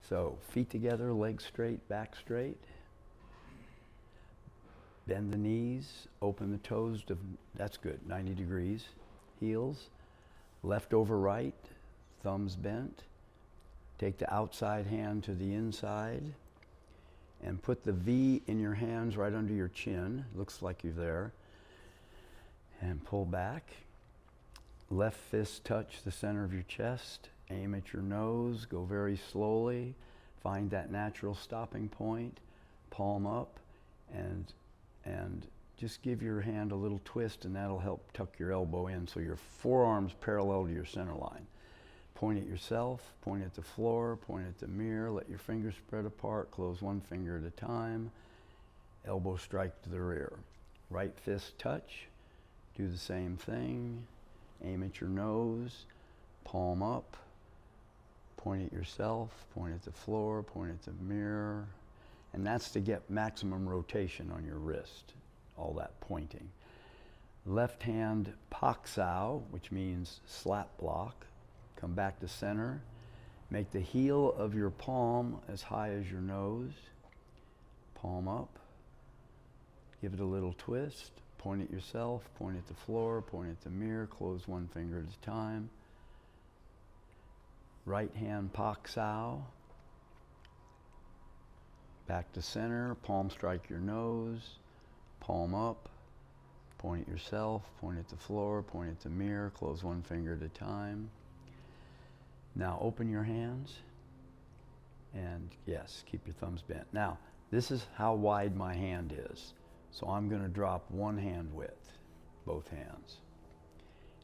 So feet together, legs straight, back straight. Bend the knees, open the toes, that's good, 90 degrees. Heels, left over right, thumbs bent. Take the outside hand to the inside and put the V in your hands right under your chin. Looks like you're there. And pull back. Left fist touch the center of your chest. Aim at your nose, go very slowly. Find that natural stopping point. Palm up and just give your hand a little twist, and that'll help tuck your elbow in so your forearm's parallel to your center line. Point at yourself, point at the floor, point at the mirror, let your fingers spread apart, close one finger at a time, elbow strike to the rear. Right fist touch, do the same thing, aim at your nose, palm up, point at yourself, point at the floor, point at the mirror, and that's to get maximum rotation on your wrist, all that pointing. Left hand pak sao, which means slap block. Come back to center. Make the heel of your palm as high as your nose. Palm up. Give it a little twist. Point at yourself, point at the floor, point at the mirror, close one finger at a time. Right hand pak sao. Back to center, palm strike your nose, palm up, point at yourself, point at the floor, point at the mirror, close one finger at a time. Now open your hands, and yes, keep your thumbs bent. Now, this is how wide my hand is. So I'm going to drop one hand width, both hands.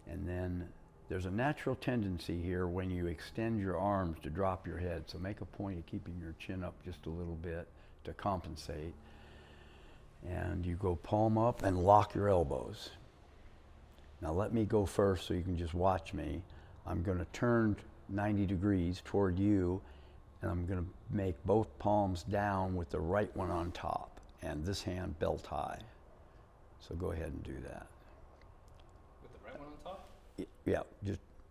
And then there's a natural tendency here when you extend your arms to drop your head. So make a point of keeping your chin up just a little bit to compensate. And you go palm up and lock your elbows. Now let me go first so you can just watch me. I'm going to turn 90 degrees toward you, and I'm going to make both palms down with the right one on top, and this hand belt high. So go ahead and do that. With the right one on top? Yeah,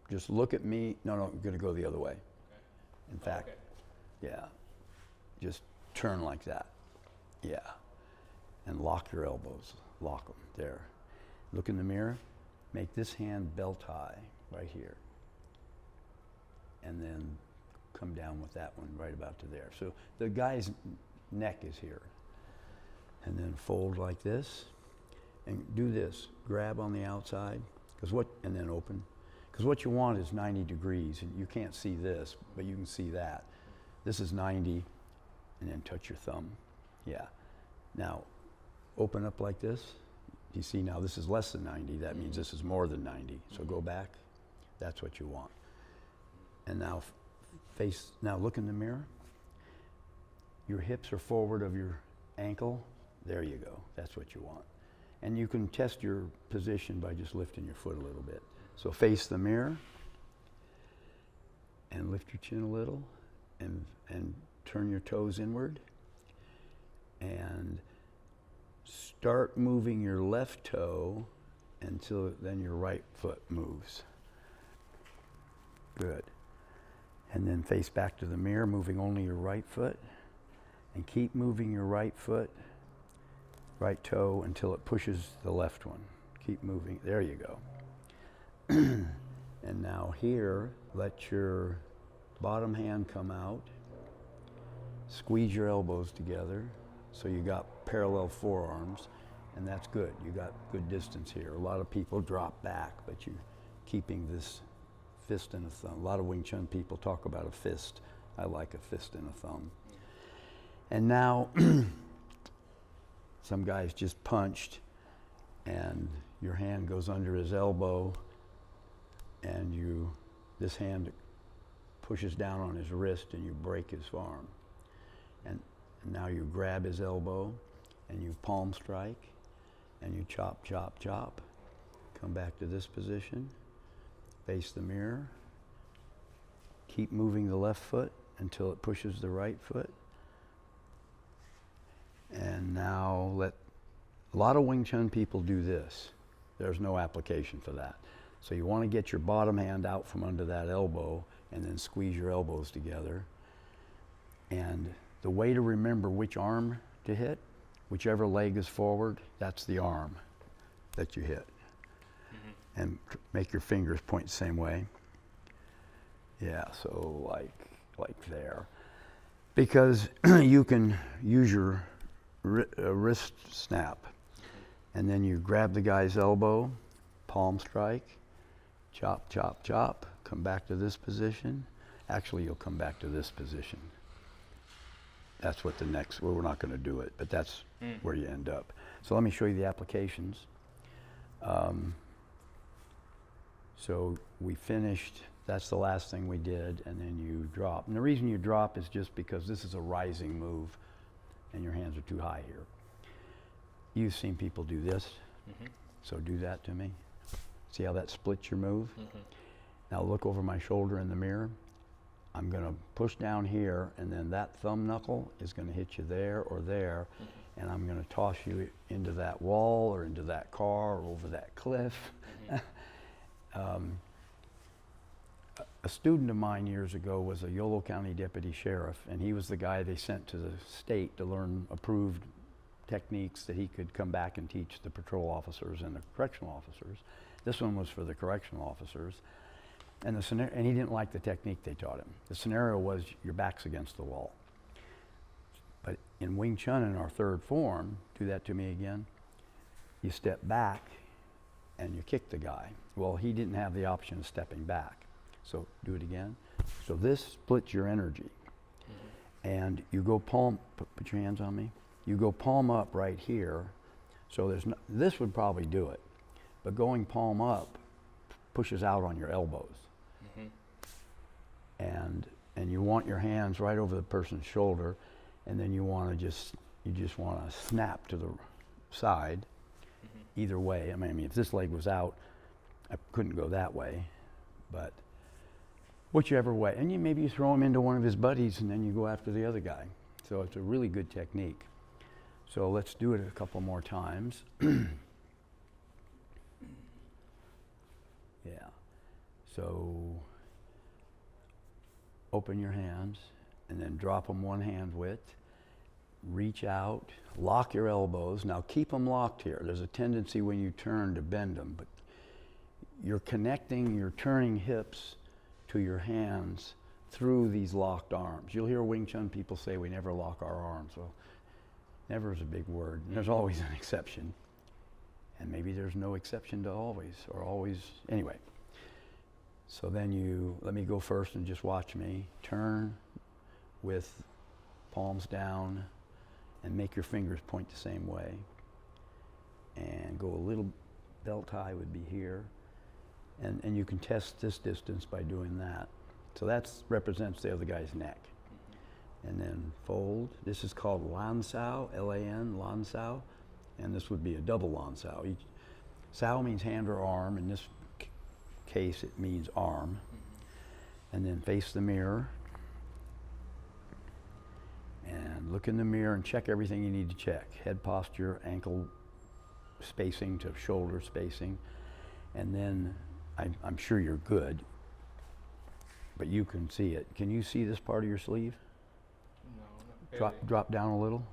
just look at me. No, I'm going to go the other way. Okay. In fact, okay. Yeah, just turn like that. Yeah, and lock your elbows. Lock them there. Look in the mirror. Make this hand belt high right here. And then come down with that one right about to there. So the guy's neck is here. And then fold like this. And do this. Grab on the outside. And then open. Because what you want is 90 degrees. And you can't see this, but you can see that. This is 90. And then touch your thumb. Yeah. Now, open up like this. You see now this is less than 90. That means this is more than 90. So go back. That's what you want. And now now look in the mirror. Your hips are forward of your ankle. There you go. That's what you want. And you can test your position by just lifting your foot a little bit. So face the mirror and lift your chin a little and turn your toes inward. And start moving your left toe until then your right foot moves. Good. And then face back to the mirror, moving only your right foot. And keep moving your right foot, right toe, until it pushes the left one. Keep moving. There you go. And now here, let your bottom hand come out. Squeeze your elbows together so you got parallel forearms, and that's good. You got good distance here. A lot of people drop back, but you're keeping this fist and a thumb. A lot of Wing Chun people talk about a fist. I like a fist and a thumb. And now, some guys just punched, and your hand goes under his elbow, and this hand pushes down on his wrist, and you break his arm. And now you grab his elbow, and you palm strike, and you chop, chop, chop. Come back to this position. Face the mirror. Keep moving the left foot until it pushes the right foot. And now a lot of Wing Chun people do this. There's no application for that. So you want to get your bottom hand out from under that elbow and then squeeze your elbows together. And the way to remember which arm to hit, whichever leg is forward, that's the arm that you hit. And make your fingers point the same way. Yeah, so like there. Because you can use your wrist snap, and then you grab the guy's elbow, palm strike, chop, chop, chop, come back to this position. Actually, you'll come back to this position. That's what the next, well, we're not going to do it, but that's where you end up. So let me show you the applications. So we finished, that's the last thing we did, and then you drop. And the reason you drop is just because this is a rising move, and your hands are too high here. You've seen people do this, so do that to me. See how that splits your move? Now look over my shoulder in the mirror. I'm going to push down here, and then that thumb knuckle is going to hit you there or there, and I'm going to toss you into that wall or into that car or over that cliff. A student of mine years ago was a Yolo County deputy sheriff, and he was the guy they sent to the state to learn approved techniques that he could come back and teach the patrol officers and the correctional officers. This one was for the correctional officers. And he didn't like the technique they taught him. The scenario was your back's against the wall. But in Wing Chun in our third form, do that to me again, you step back and you kick the guy. Well, he didn't have the option of stepping back. So do it again. So this splits your energy. And you go palm, put your hands on me. You go palm up right here. So there's no, this would probably do it. But going palm up pushes out on your elbows. And you want your hands right over the person's shoulder, and then you just want to snap to the side. Either way. I mean, if this leg was out, I couldn't go that way, but whichever way. And maybe you throw him into one of his buddies, and then you go after the other guy. So it's a really good technique. So let's do it a couple more times. Yeah. So open your hands and then drop them one hand width. Reach out, lock your elbows. Now keep them locked here. There's a tendency when you turn to bend them, but you're connecting your turning hips to your hands through these locked arms. You'll hear Wing Chun people say we never lock our arms. Well, never is a big word. There's always an exception. And maybe there's no exception to always, or always, anyway. So then let me go first and just watch me. Turn with palms down and make your fingers point the same way. And go a little, belt high would be here. And you can test this distance by doing that. So that represents the other guy's neck. And then fold. This is called Lan Sao, L-A-N, Lan Sao. And this would be a double Lan Sao. Sao means hand or arm. In this case, it means arm. And then face the mirror. And look in the mirror and check everything you need to check. Head posture, ankle spacing to shoulder spacing. And then I'm sure you're good, but you can see it. Can you see this part of your sleeve? No, not barely. Drop down a little.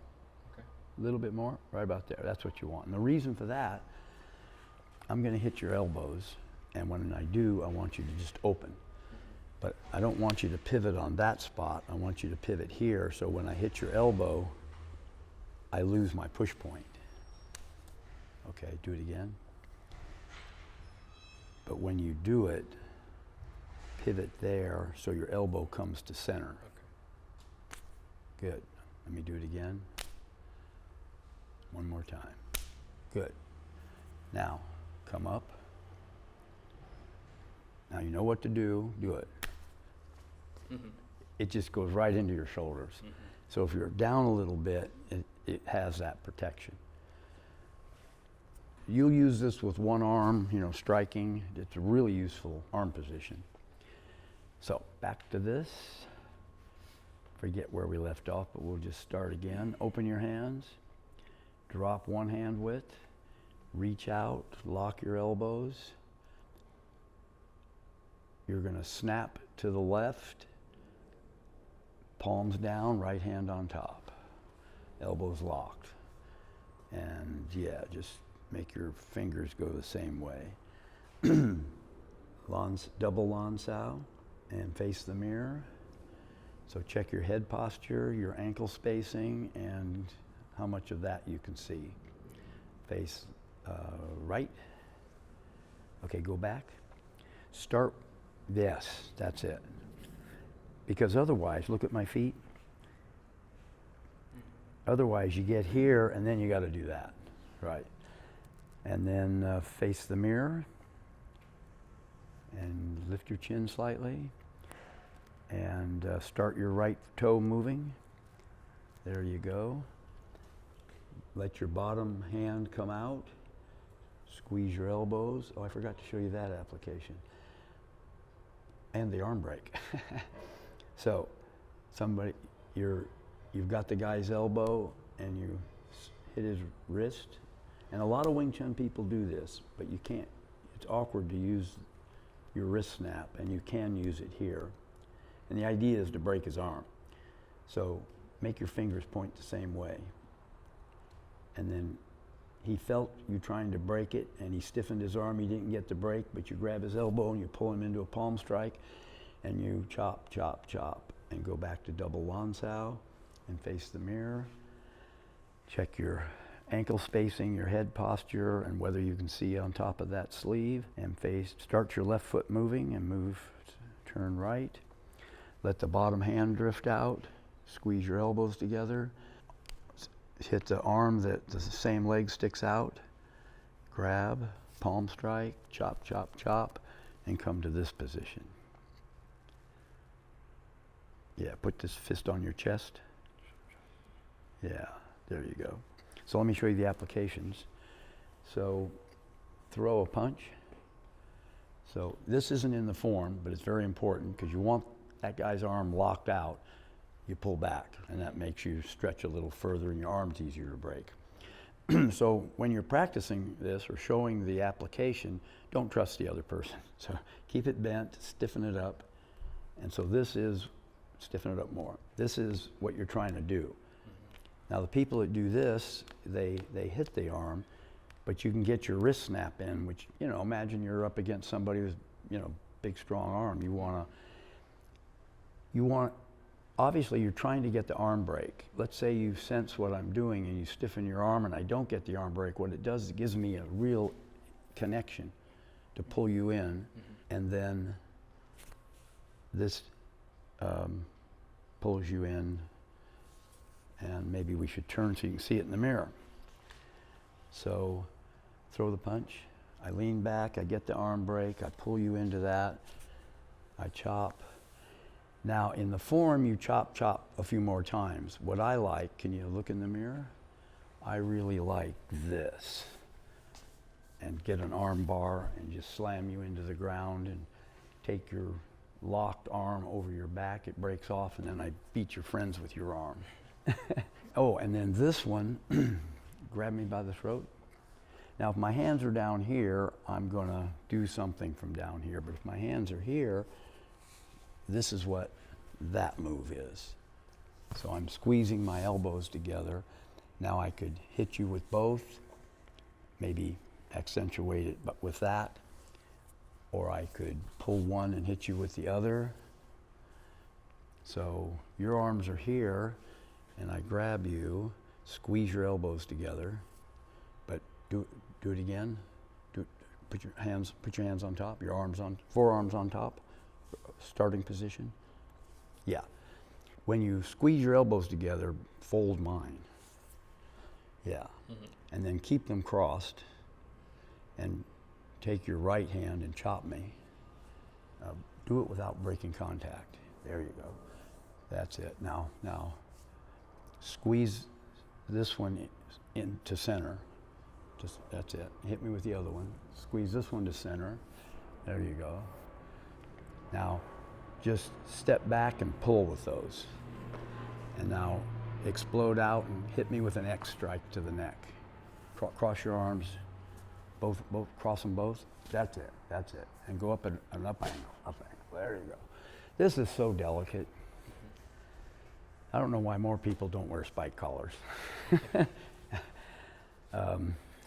Okay. A little bit more, right about there. That's what you want. And the reason for that, I'm going to hit your elbows, and when I do, I want you to just open. But I don't want you to pivot on that spot. I want you to pivot here, so when I hit your elbow, I lose my push point. Okay, do it again. But when you do it, pivot there so your elbow comes to center. Okay. Good. Let me do it again. One more time. Good. Now, come up. Now you know what to do. Do it. It just goes right into your shoulders. So if you're down a little bit, it has that protection. You'll use this with one arm, striking. It's a really useful arm position. So back to this. Forget where we left off, but we'll just start again. Open your hands. Drop one hand width. Reach out. Lock your elbows. You're going to snap to the left. palms down, right hand on top, elbows locked. And yeah, just make your fingers go the same way. Double lawn sow, and face the mirror. So check your head posture, your ankle spacing, and how much of that you can see. Face right. Okay, go back. Start, yes, that's it. Because otherwise, look at my feet. Otherwise, you get here, and then you got to do that, right? And then face the mirror, and lift your chin slightly, and start your right toe moving. There you go. Let your bottom hand come out. Squeeze your elbows. Oh, I forgot to show you that application. And the arm break. So, you've got the guy's elbow and you hit his wrist. And a lot of Wing Chun people do this, but you can't. It's awkward to use your wrist snap, and you can use it here. And the idea is to break his arm. So make your fingers point the same way. And then he felt you trying to break it, and he stiffened his arm. He didn't get the break, but you grab his elbow and you pull him into a palm strike, and you chop, chop, chop, and go back to double lawn sow and face the mirror. Check your ankle spacing, your head posture, and whether you can see on top of that sleeve, and start your left foot moving and turn right. Let the bottom hand drift out, squeeze your elbows together, hit the arm that the same leg sticks out, grab, palm strike, chop, chop, chop, and come to this position. Yeah, put this fist on your chest. Yeah, there you go. So let me show you the applications. So throw a punch. So this isn't in the form, but it's very important because you want that guy's arm locked out. You pull back, and that makes you stretch a little further, and your arm's easier to break. So when you're practicing this or showing the application, don't trust the other person. So keep it bent, stiffen it up. And so stiffen it up more. This is what you're trying to do. Now the people that do this, they hit the arm, but you can get your wrist snap in, which, imagine you're up against somebody with, big strong arm. Obviously you're trying to get the arm break. Let's say you sense what I'm doing and you stiffen your arm and I don't get the arm break. What it does is it gives me a real connection to pull you in, and then this pulls you in, and maybe we should turn so you can see it in the mirror. So throw the punch, I lean back, I get the arm break, I pull you into that, I chop. Now in the form you chop, chop a few more times. What I like, can you look in the mirror? I really like this. And get an arm bar and just slam you into the ground and take your locked arm over your back, it breaks off, and then I beat your friends with your arm. Oh, and then this one, grab me by the throat. Now if my hands are down here, I'm gonna do something from down here, but if my hands are here, this is what that move is. So I'm squeezing my elbows together. Now I could hit you with both, maybe accentuate it but with that, or I could pull one and hit you with the other. So your arms are here, and I grab you, squeeze your elbows together, but do it again. Put your hands on top, forearms on top, starting position. Yeah. When you squeeze your elbows together, fold mine. Yeah. And then keep them crossed, and take your right hand and chop me. Do it without breaking contact. There you go. That's it. Now squeeze this one into center. That's it. Hit me with the other one. Squeeze this one to center. There you go. Now just step back and pull with those. And now explode out and hit me with an X strike to the neck. Cross your arms, both cross them both. That's it. And go up an up angle. There you go. This is so delicate. I don't know why more people don't wear spike collars.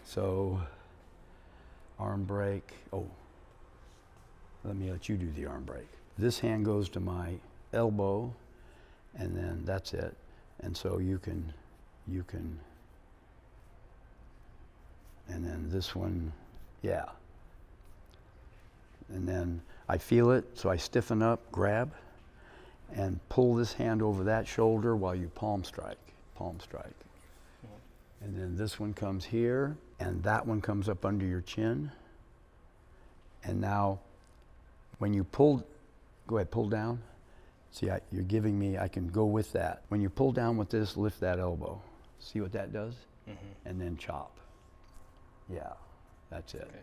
So, arm break. Oh, let me let you do the arm break. This hand goes to my elbow, and then that's it. And so you can, and then this one, yeah. And then I feel it, so I stiffen up, grab, and pull this hand over that shoulder while you palm strike. And then this one comes here, and that one comes up under your chin. And now, when you pull, go ahead, pull down. See, you're giving me, I can go with that. When you pull down with this, lift that elbow. See what that does? Mm-hmm. And then chop. Yeah, that's it. Okay.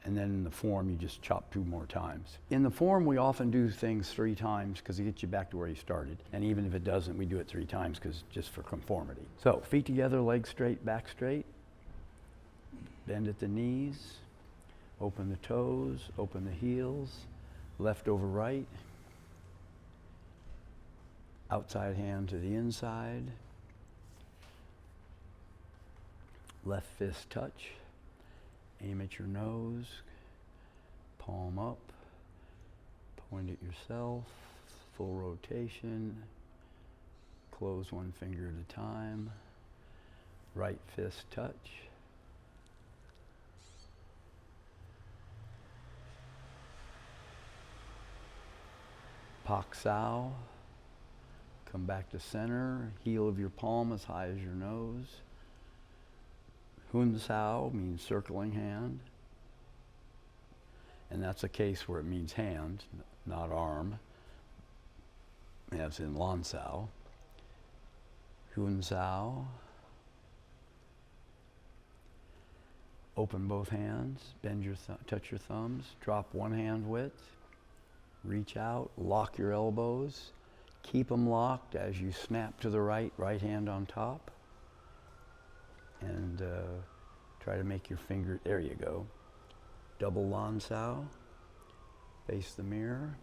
And then in the form, you just chop 2 more times. In the form, we often do things 3 times because it gets you back to where you started. And even if it doesn't, we do it 3 times because just for conformity. So feet together, legs straight, back straight. Bend at the knees. Open the toes, open the heels. Left over right. Outside hand to the inside. Left fist touch. Aim at your nose, palm up, point at yourself, full rotation, close 1 finger at a time, right fist touch. Pak Sao, come back to center, heel of your palm as high as your nose. Hun Sao means circling hand, and that's a case where it means hand, not arm, as in Lan Sao. Hun Sao. Open both hands, bend your touch your thumbs, drop 1 hand width, reach out, lock your elbows, keep them locked as you snap to the right hand on top. And try to make your finger, there you go. Double Lan Sao, face the mirror.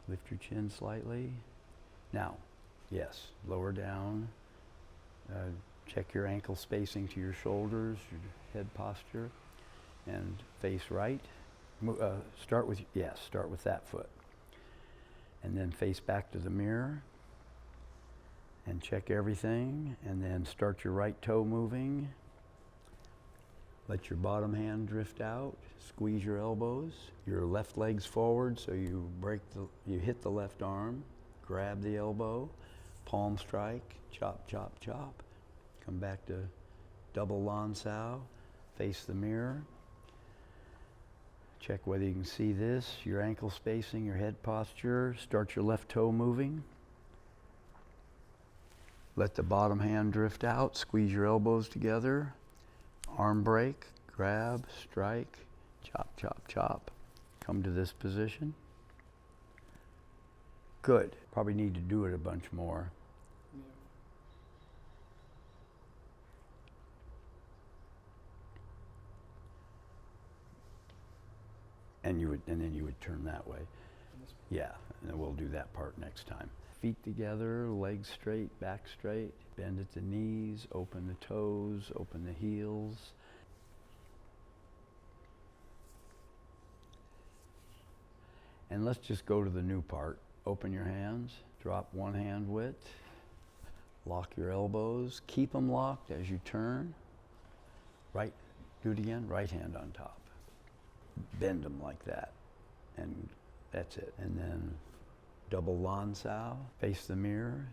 Lift your chin slightly. Now, yes, lower down. Check your ankle spacing to your shoulders, your head posture, and face right. Start with that foot. And then face back to the mirror. And check everything, and then start your right toe moving. Let your bottom hand drift out. Squeeze your elbows. Your left leg's forward, so you hit the left arm. Grab the elbow. Palm strike. Chop, chop, chop. Come back to double Lan Sao. Face the mirror. Check whether you can see this. Your ankle spacing, your head posture. Start your left toe moving. Let the bottom hand drift out, squeeze your elbows together, arm break, grab, strike, chop, chop, chop. Come to this position. Good. Probably need to do it a bunch more. Yeah. And then you would turn that way. Yeah, and then we'll do that part next time. Feet together, legs straight, back straight, bend at the knees, open the toes, open the heels. And let's just go to the new part. Open your hands, drop 1 hand width, lock your elbows, keep them locked as you turn. Right, do it again, right hand on top. Bend them like that, and that's it. And then double Lan Sao, face the mirror.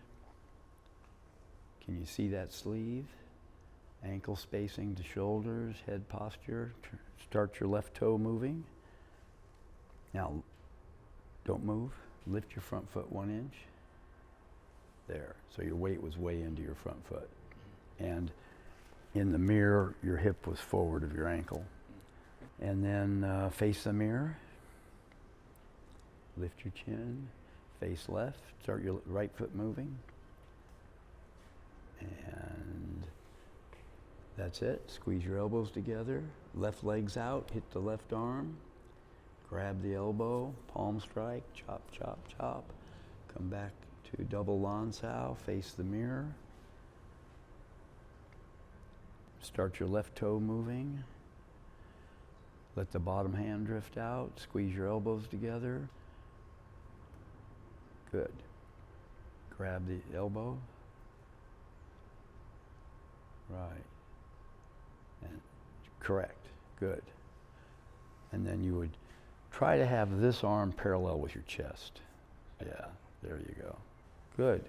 Can you see that sleeve? Ankle spacing to shoulders, head posture. Start your left toe moving. Now, don't move. Lift your front foot 1 inch. There. So your weight was way into your front foot. And in the mirror, your hip was forward of your ankle. And then face the mirror. Lift your chin. Face left. Start your right foot moving. And that's it. Squeeze your elbows together. Left leg's out. Hit the left arm. Grab the elbow. Palm strike. Chop, chop, chop. Come back to double lansao, face the mirror. Start your left toe moving. Let the bottom hand drift out. Squeeze your elbows together. Good. Grab the elbow. Right. And correct. Good. And then you would try to have this arm parallel with your chest. Yeah, there you go. Good.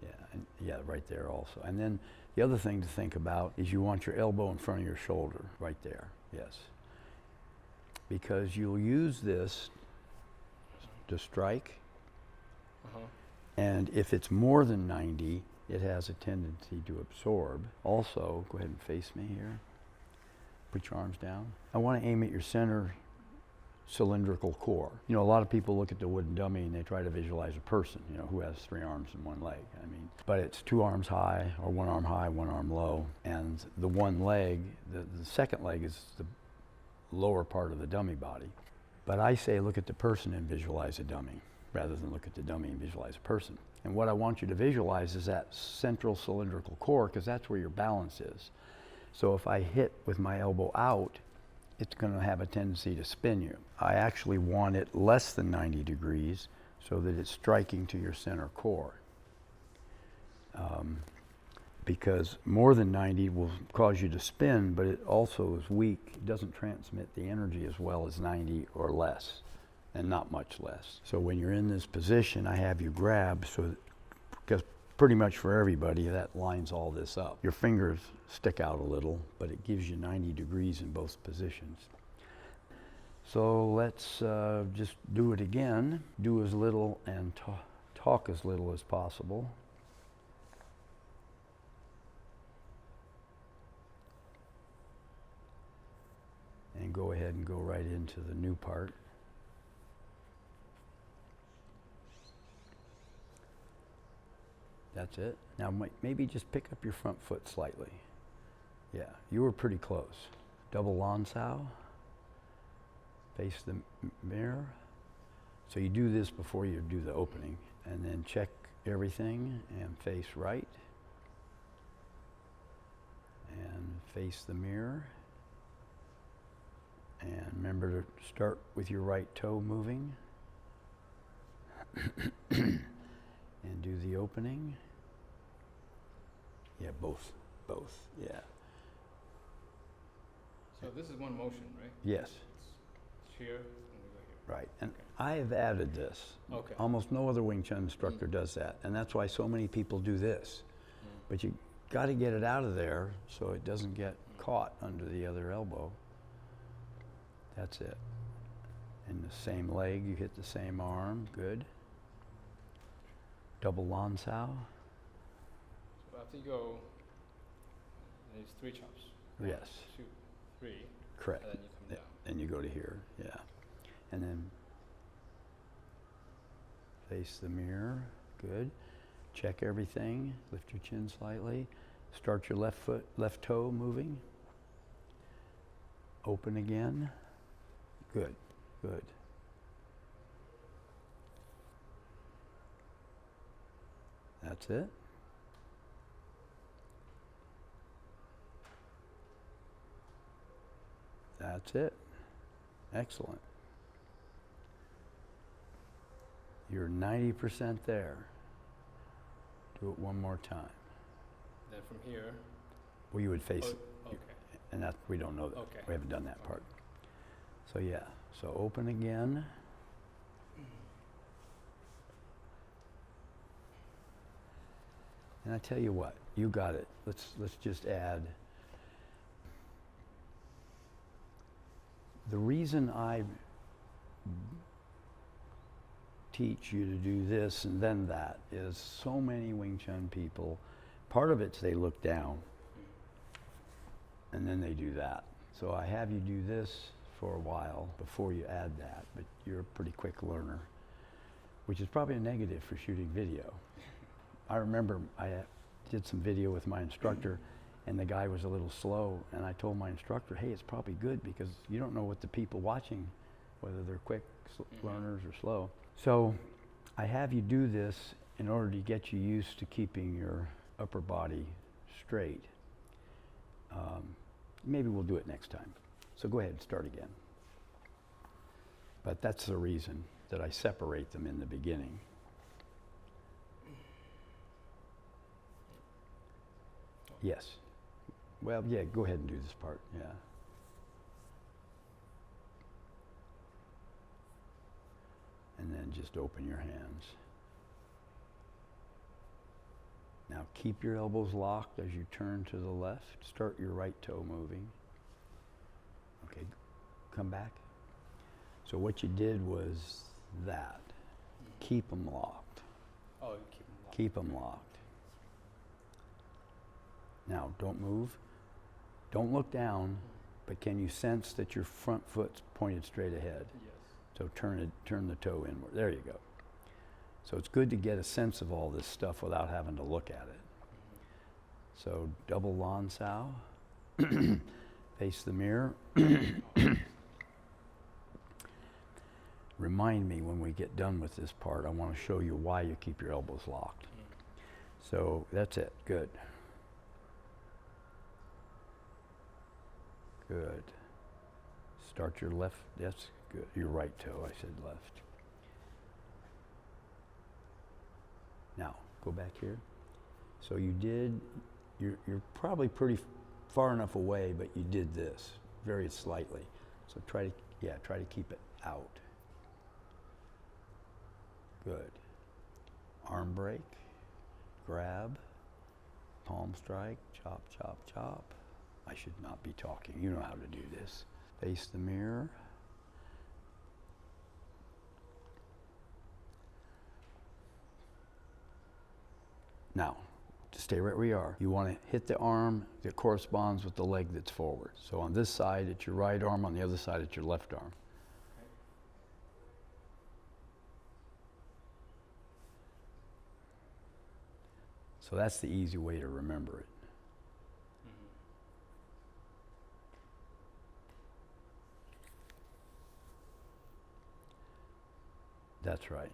Yeah, and yeah, right there also. And then the other thing to think about is you want your elbow in front of your shoulder, right there, yes. Because you'll use this to strike, and if it's more than 90, it has a tendency to absorb. Also, go ahead and face me here. Put your arms down. I want to aim at your center cylindrical core. You know, a lot of people look at the wooden dummy and they try to visualize a person, you know, who has 3 arms and 1 leg. I mean, but it's 2 arms high, or 1 arm high, 1 arm low, and the 1 leg, the second leg is the lower part of the dummy body. But I say look at the person and visualize a dummy, rather than look at the dummy and visualize a person. And what I want you to visualize is that central cylindrical core, because that's where your balance is. So if I hit with my elbow out, it's going to have a tendency to spin you. I actually want it less than 90 degrees so that it's striking to your center core. Because more than 90 will cause you to spin, but it also is weak. It doesn't transmit the energy as well as 90 or less, and not much less. So when you're in this position, I have you grab, so that, because pretty much for everybody, that lines all this up. Your fingers stick out a little, but it gives you 90 degrees in both positions. So let's just do it again. Do as little and talk as little as possible. And go ahead and go right into the new part. That's it. Now maybe just pick up your front foot slightly. Yeah, you were pretty close. Double lansao. Face the mirror. So you do this before you do the opening, and then check everything and face right. And face the mirror. And remember to start with your right toe moving. And do the opening. Yeah, both, yeah. So this is one motion, right? Yes. It's here, and we go here. Right, and Okay. I have added this. Okay. Almost no other Wing Chun instructor does that, and that's why so many people do this. But you got to get it out of there so it doesn't get caught under the other elbow. That's it. And the same leg, you hit the same arm, good. Double lansao. So after you go, there's 3 chops. Yes. 2, 3. Correct. And then you come down. And you go to here, yeah. And then face the mirror, good. Check everything, lift your chin slightly. Start your left toe moving. Open again. Good, good. That's it. That's it. Excellent. You're 90% there. Do it one more time. Then from here. Well, you would face it. Okay. And that, we don't know that. Okay. We haven't done that part. So yeah, so open again. And I tell you what, you got it. Let's just add. The reason I teach you to do this and then that is so many Wing Chun people, part of it's they look down and then they do that. So I have you do this for a while before you add that, but you're a pretty quick learner, which is probably a negative for shooting video. I remember I did some video with my instructor, And the guy was a little slow, and I told my instructor, hey, it's probably good because you don't know what the people watching, whether they're quick learners or slow. So I have you do this in order to get you used to keeping your upper body straight. Maybe we'll do it next time. So go ahead and start again. But that's the reason that I separate them in the beginning. Yes. Well, yeah, go ahead and do this part, yeah. And then just open your hands. Now keep your elbows locked as you turn to the left. Start your right toe moving. Okay, come back. So what you did was that. Keep them locked. Oh, you keep them locked. Keep them locked. Now don't move. Don't look down, but can you sense that your front foot's pointed straight ahead? Yes. So turn the toe inward. There you go. So it's good to get a sense of all this stuff without having to look at it. So double lawn sow. Face the mirror. Remind me when we get done with this part, I want to show you why you keep your elbows locked. So that's it. Good. Good. Start your left. That's good. Your right toe. I said left. Now, go back here. So you did, you're probably pretty far enough away, but you did this very slightly. So try to keep it out. Good. Arm break, grab, palm strike, chop, chop, chop. I should not be talking. You know how to do this. Face the mirror. Now, to stay right where you are, you want to hit the arm that corresponds with the leg that's forward. So on this side, it's your right arm. On the other side, it's your left arm. So that's the easy way to remember it. That's right.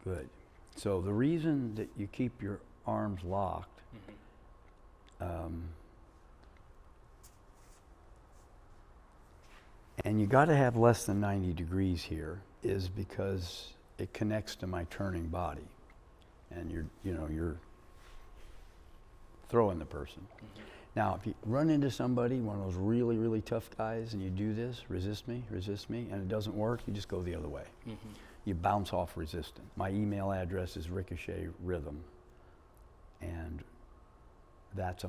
Good. So the reason that you keep your arms locked, and you got to have less than 90 degrees here, is because it connects to my turning body, and you're throwing the person. Now, if you run into somebody, one of those really, really tough guys, and you do this, resist me, and it doesn't work, you just go the other way. You bounce off resistance. My email address is Ricochet Rhythm, and that's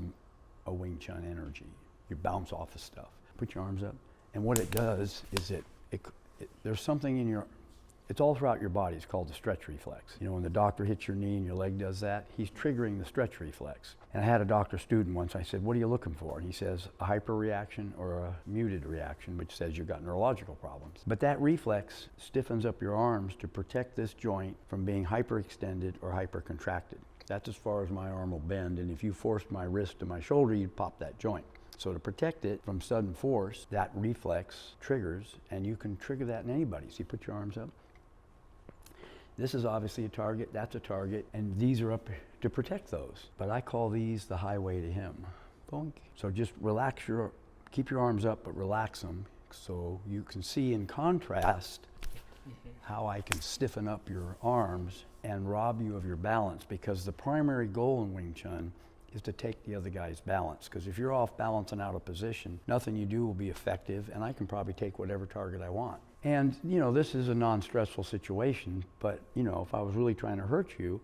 a Wing Chun energy. You bounce off of stuff. Put your arms up, and what it does is there's something in it's all throughout your body. It's called the stretch reflex. You know, when the doctor hits your knee and your leg does that, he's triggering the stretch reflex. And I had a doctor student once, I said, what are you looking for? And he says, a hyper reaction or a muted reaction, which says you've got neurological problems. But that reflex stiffens up your arms to protect this joint from being hyperextended or hypercontracted. That's as far as my arm will bend, and if you forced my wrist to my shoulder, you'd pop that joint. So to protect it from sudden force, that reflex triggers, and you can trigger that in anybody. So you put your arms up. This is obviously a target, that's a target, and these are up to protect those. But I call these the highway to him. Boink. So just keep your arms up, but relax them so you can see in contrast how I can stiffen up your arms and rob you of your balance, because the primary goal in Wing Chun is to take the other guy's balance. Because if you're off balance and out of position, nothing you do will be effective, and I can probably take whatever target I want. And, this is a non-stressful situation, but, if I was really trying to hurt you,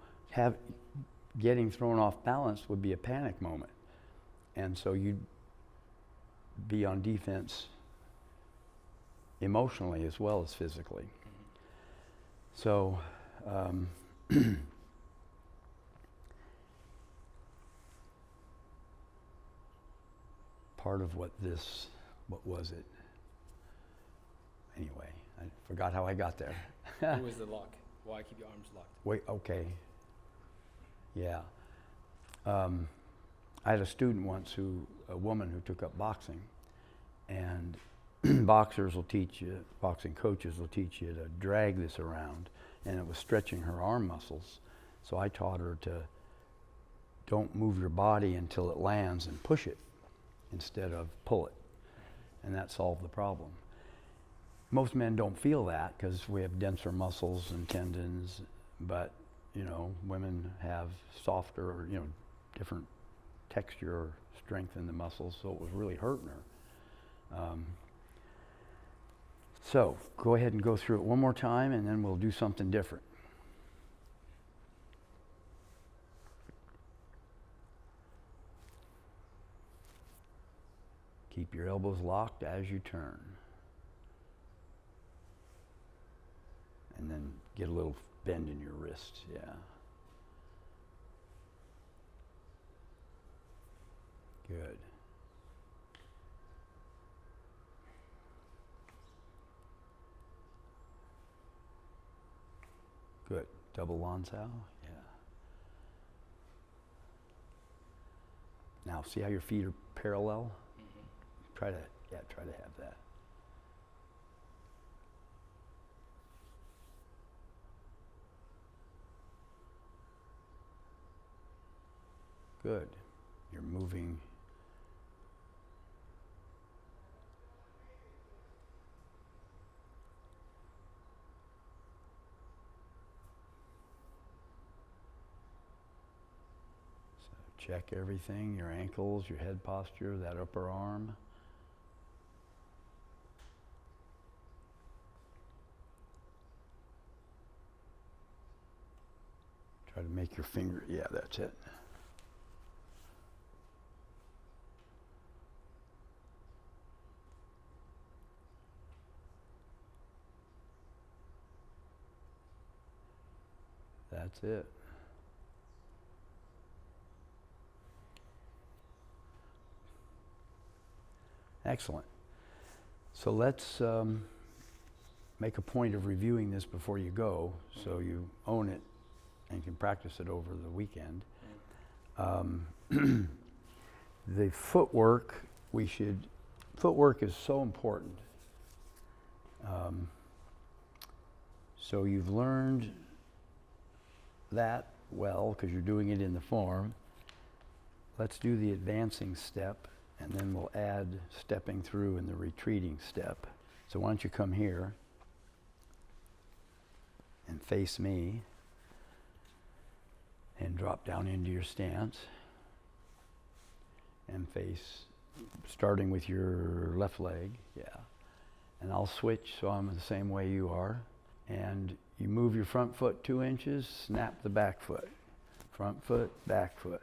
getting thrown off balance would be a panic moment. And so you'd be on defense emotionally as well as physically. So, part of what was it? Anyway, I forgot how I got there. Who is the lock? Why keep your arms locked? Wait, okay. Yeah. I had a student once a woman who took up boxing, and boxing coaches will teach you to drag this around, and it was stretching her arm muscles. So I taught her to don't move your body until it lands and push it instead of pull it, and that solved the problem. Most men don't feel that because we have denser muscles and tendons, but women have softer or different texture or strength in the muscles, so it was really hurting her. So go ahead and go through it one more time, and then we'll do something different. Keep your elbows locked as you turn. And then get a little bend in your wrist, yeah. Good. Good. Double Lansau, yeah. Now, see how your feet are parallel? Try to have that. Good. You're moving. So check everything, your ankles, your head posture, that upper arm. Try to make your finger, yeah, that's it. That's it. Excellent. So let's make a point of reviewing this before you go, so you own it and can practice it over the weekend. The footwork, footwork is so important. So you've learned that well because you're doing it in the form. Let's do the advancing step, and then we'll add stepping through in the retreating step. So why don't you come here and face me and drop down into your stance and face, starting with your left leg, yeah. And I'll switch so I'm the same way you are. And you move your front foot 2 inches, snap the back foot. Front foot, back foot.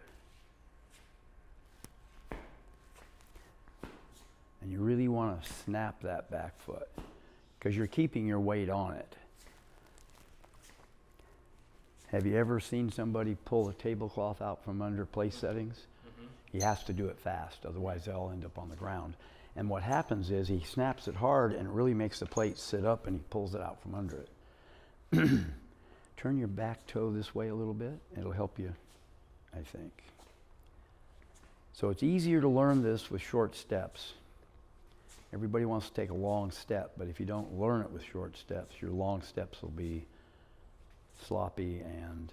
And you really want to snap that back foot because you're keeping your weight on it. Have you ever seen somebody pull a tablecloth out from under place settings? Mm-hmm. He has to do it fast, otherwise they'll end up on the ground. And what happens is he snaps it hard and it really makes the plate sit up and he pulls it out from under it. Turn your back toe this way a little bit. It'll help you, I think. So it's easier to learn this with short steps. Everybody wants to take a long step, but if you don't learn it with short steps, your long steps will be sloppy and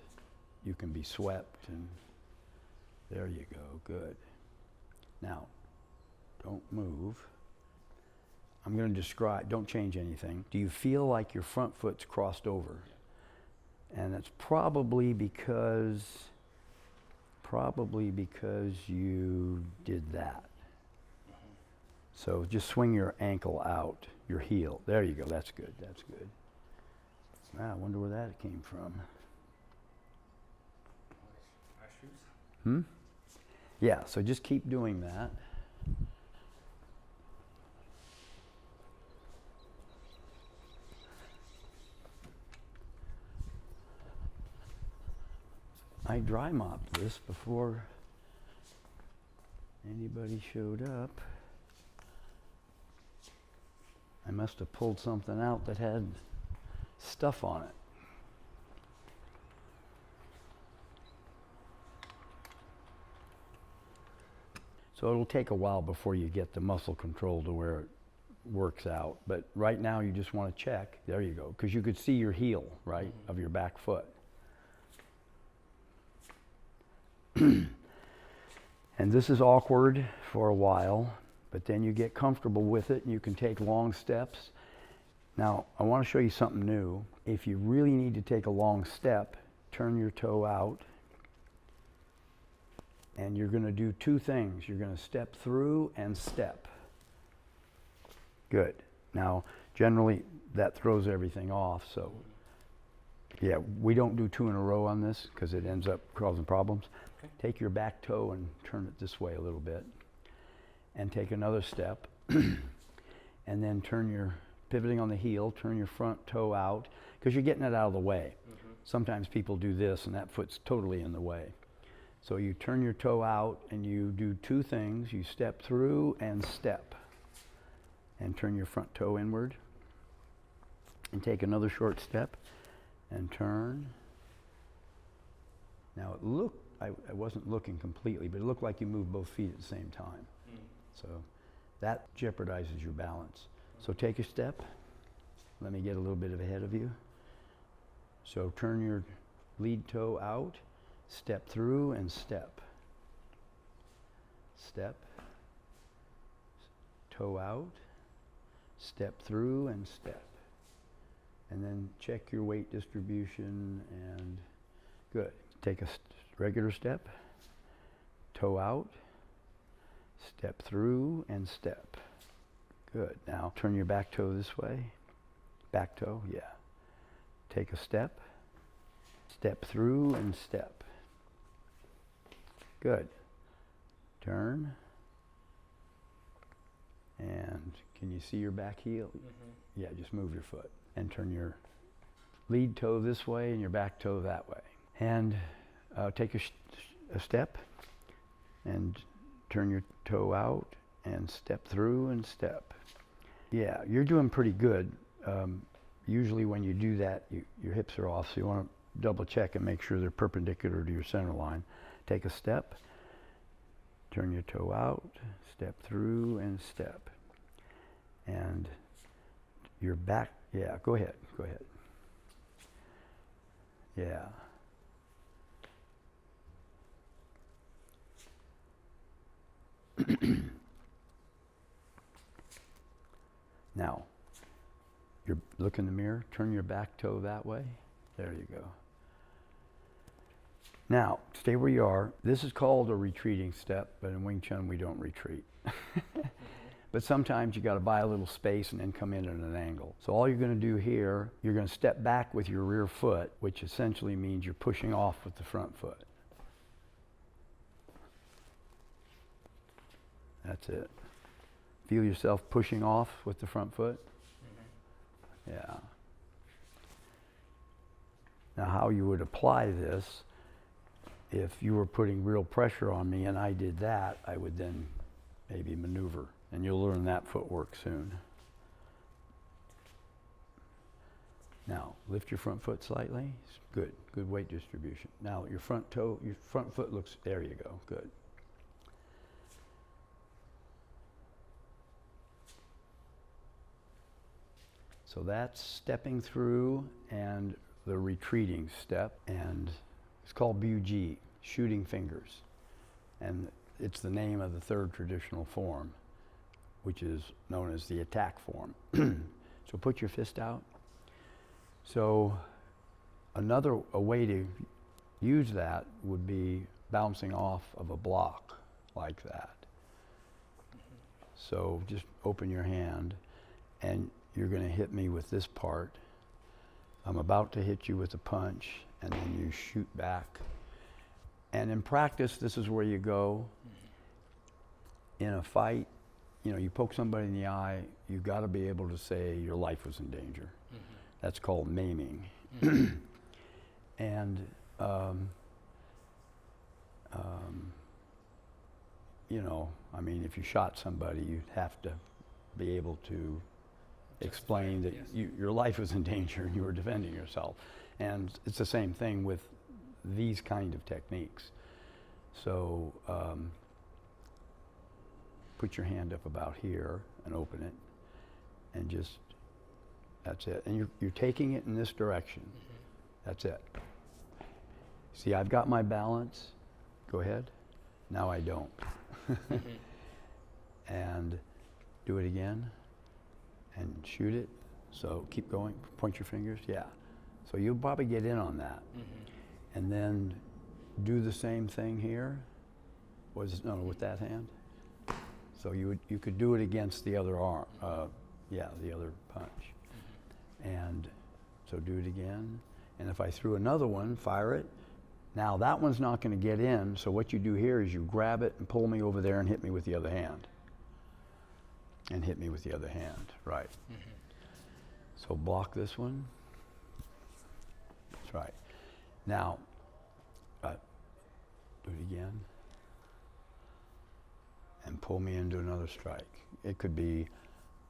you can be swept, and there you go, good. Now, don't move. I'm going to describe, don't change anything. Do you feel like your front foot's crossed over? And that's probably because you did that. So just swing your ankle out, your heel. There you go, that's good, that's good. I wonder where that came from. My shoes? Yeah, so just keep doing that. I dry mopped this before anybody showed up. I must have pulled something out that had stuff on it. So it'll take a while before you get the muscle control to where it works out. But right now you just want to check. There you go. Because you could see your heel, right, of your back foot. And this is awkward for a while, but then you get comfortable with it and you can take long steps. Now, I want to show you something new. If you really need to take a long step, turn your toe out. And you're going to do two things. You're going to step through and step. Good. Now, generally, that throws everything off. So, yeah, we don't do two in a row on this because it ends up causing problems. Okay. Take your back toe and turn it this way a little bit. And take another step. And then turn your, pivoting on the heel, turn your front toe out because you're getting it out of the way. Mm-hmm. Sometimes people do this and that foot's totally in the way. So you turn your toe out and you do two things. You step through and step. And turn your front toe inward. And take another short step and turn. Now it looked, I wasn't looking completely, but it looked like you moved both feet at the same time. So that jeopardizes your balance. So take a step. Let me get a little bit ahead of you. So turn your lead toe out. Step through and step. Step. Toe out. Step through and step. And then check your weight distribution and good. Take a regular step. Toe out. Step through and step. Good. Now turn your back toe this way. Back toe, yeah. Take a step. Step through and step. Good. Turn. And can you see your back heel? Mm-hmm. Yeah, just move your foot. And turn your lead toe this way and your back toe that way. And take a step and turn your toe out and step through and step. Yeah, you're doing pretty good. Usually when you do that, your hips are off, so you want to double check and make sure they're perpendicular to your center line. Take a step, turn your toe out, step through and step. And your back, yeah, go ahead. Yeah. Now, look in the mirror, turn your back toe that way. There you go. Now, stay where you are. This is called a retreating step, but in Wing Chun we don't retreat. But sometimes you got to buy a little space and then come in at an angle. So all you're going to do here, you're going to step back with your rear foot, which essentially means you're pushing off with the front foot. That's it. Feel yourself pushing off with the front foot? Mm-hmm. Yeah. Now how you would apply this, if you were putting real pressure on me and I did that, I would then maybe maneuver. And you'll learn that footwork soon. Now, lift your front foot slightly. Good weight distribution. Now your front foot looks, there you go, good. So that's stepping through and the retreating step, and it's called Jeet, shooting fingers. And it's the name of the third traditional form, which is known as the attack form. So put your fist out. So a way to use that would be bouncing off of a block like that. So just open your hand and you're going to hit me with this part. I'm about to hit you with a punch and then you shoot back. And in practice, this is where you go. In a fight, you poke somebody in the eye, you've got to be able to say your life was in danger. Mm-hmm. That's called maiming. Mm-hmm. And, if you shot somebody, you'd have to be able to explain that your life was in danger and you were defending yourself. And it's the same thing with these kind of techniques. So, put your hand up about here and open it, and just, that's it. And you're taking it in this direction. That's it. See, I've got my balance. Go ahead. Now I don't. And do it again, and shoot it. So keep going, point your fingers, yeah. So you'll probably get in on that. And then do the same thing here. With that hand. So you could do it against the other arm, the other punch. And so do it again. And if I threw another one, fire it. Now that one's not going to get in, so what you do here is you grab it and pull me over there and hit me with the other hand. And hit me with the other hand, right. So block this one. That's right. Now, do it again. And pull me into another strike. It could be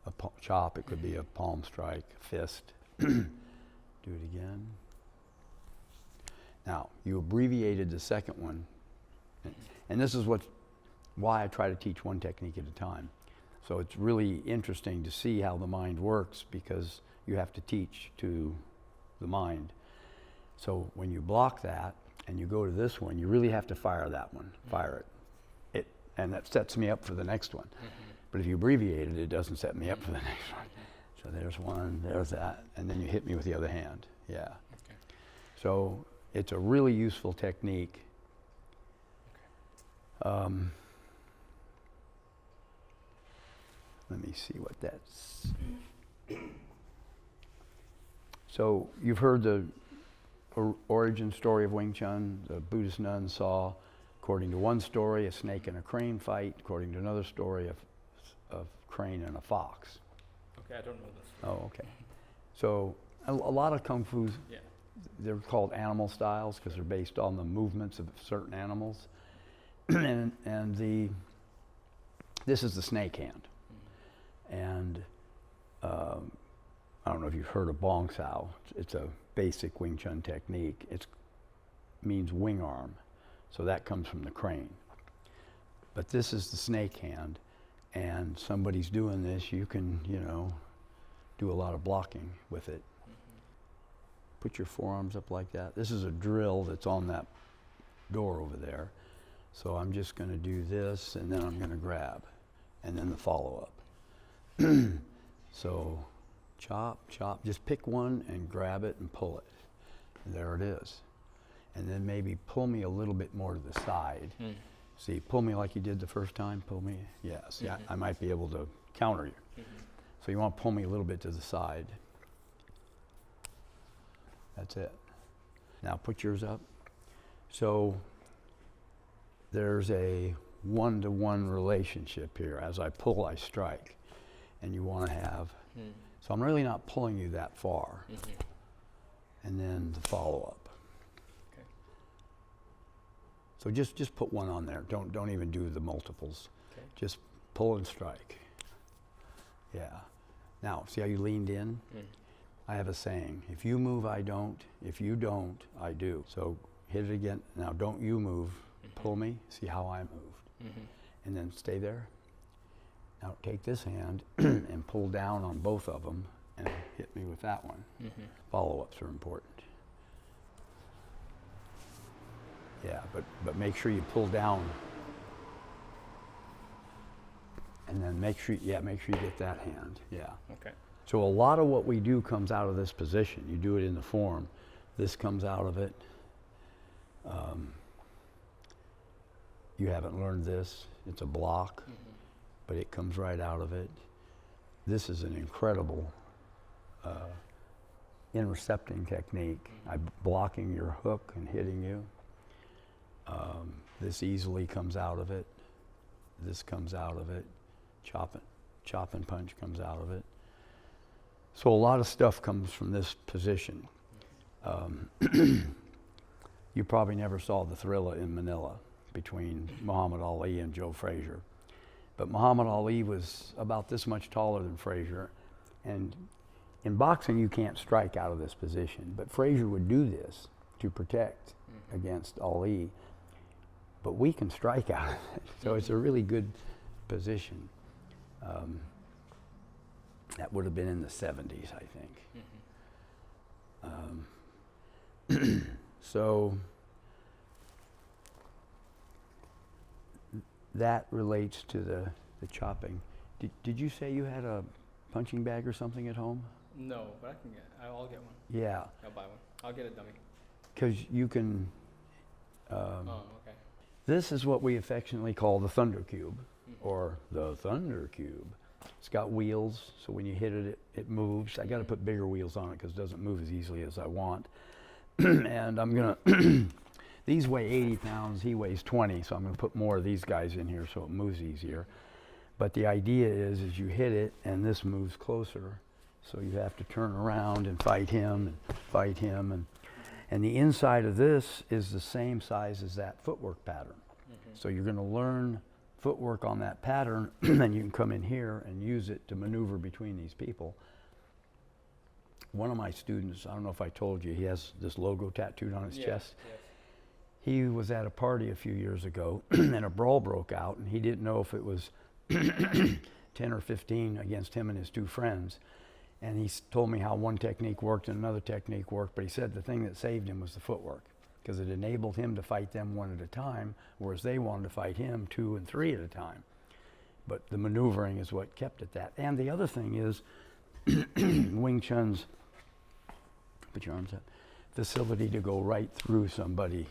a chop, it could be a palm strike, fist. Do it again. Now, you abbreviated the second one. And this is why I try to teach one technique at a time. So it's really interesting to see how the mind works, because you have to teach to the mind. So when you block that and you go to this one, you really have to fire that one. Fire it. And that sets me up for the next one. But if you abbreviate it, it doesn't set me up for the next one. So there's one, there's that, and then you hit me with the other hand. Yeah. Okay. So it's a really useful technique. Let me see what that's. So you've heard the origin story of Wing Chun. The Buddhist nuns saw, according to one story, a snake and a crane fight. According to another story, a crane and a fox. Okay, I don't know this. Oh, okay. So a lot of kung fu's, they're called animal styles because they're based on the movements of certain animals. and this is the snake hand. And I don't know if you've heard of Bong Sao. It's a basic Wing Chun technique. It means wing arm. So that comes from the crane. But this is the snake hand, and somebody's doing this, you can, do a lot of blocking with it. Put your forearms up like that. This is a drill that's on that door over there. So I'm just going to do this, and then I'm going to grab, and then the follow-up. So chop, chop, just pick one and grab it and pull it. And there it is. And then maybe pull me a little bit more to the side. See, pull me like you did the first time, pull me. Yeah, see, I might be able to counter you. So you want to pull me a little bit to the side. That's it. Now put yours up. So there's a one-to-one relationship here. As I pull, I strike. And you want to have, so I'm really not pulling you that far. And then the follow-up. Okay. So just put one on there. Don't even do the multiples. Okay. Just pull and strike. Yeah. Now, see how you leaned in? I have a saying, if you move, I don't. If you don't, I do. So hit it again. Now don't you move. Pull me. See how I moved. And then stay there. Now take this hand and pull down on both of them and hit me with that one. Follow-ups are important. Yeah, but make sure you pull down. And then make sure you get that hand. Yeah. Okay. So a lot of what we do comes out of this position. You do it in the form. This comes out of it. You haven't learned this. It's a block, but it comes right out of it. This is an incredible intercepting technique. I'm blocking your hook and hitting you. This easily comes out of it. This comes out of it. Chop and punch comes out of it. So a lot of stuff comes from this position. You probably never saw the Thrilla in Manila between Muhammad Ali and Joe Frazier. But Muhammad Ali was about this much taller than Frazier. And in boxing, you can't strike out of this position. But Frazier would do this to protect against Ali. But we can strike out of it. So it's a really good position. That would have been in the 70s, I think. So that relates to the chopping. Did you say you had a punching bag or something at home? No, but I'll get one. Yeah, I'll buy one. I'll get a dummy. because you can. Oh, okay. This is what we affectionately call the Thunder Cube, or the Thunder Cube. It's got wheels, so when you hit it, it moves. I got to put bigger wheels on it because it doesn't move as easily as I want. And I'm gonna. These weigh 80 pounds. He weighs 20, so I'm gonna put more of these guys in here so it moves easier. But the idea is you hit it, and this moves closer, so you have to turn around and fight him, and the inside of this is the same size as that footwork pattern. So you're going to learn footwork on that pattern, and you can come in here and use it to maneuver between these people. One of my students, I don't know if I told you, he has this logo tattooed on his chest. Yes. He was at a party a few years ago, and a brawl broke out, and he didn't know if it was 10 or 15 against him and his two friends. And he told me how one technique worked and another technique worked, but he said the thing that saved him was the footwork, because it enabled him to fight them one at a time, whereas they wanted to fight him 2 and 3 at a time. But the maneuvering is what kept it that. And the other thing is, Wing Chun's, put your arms up, facility to go right through somebody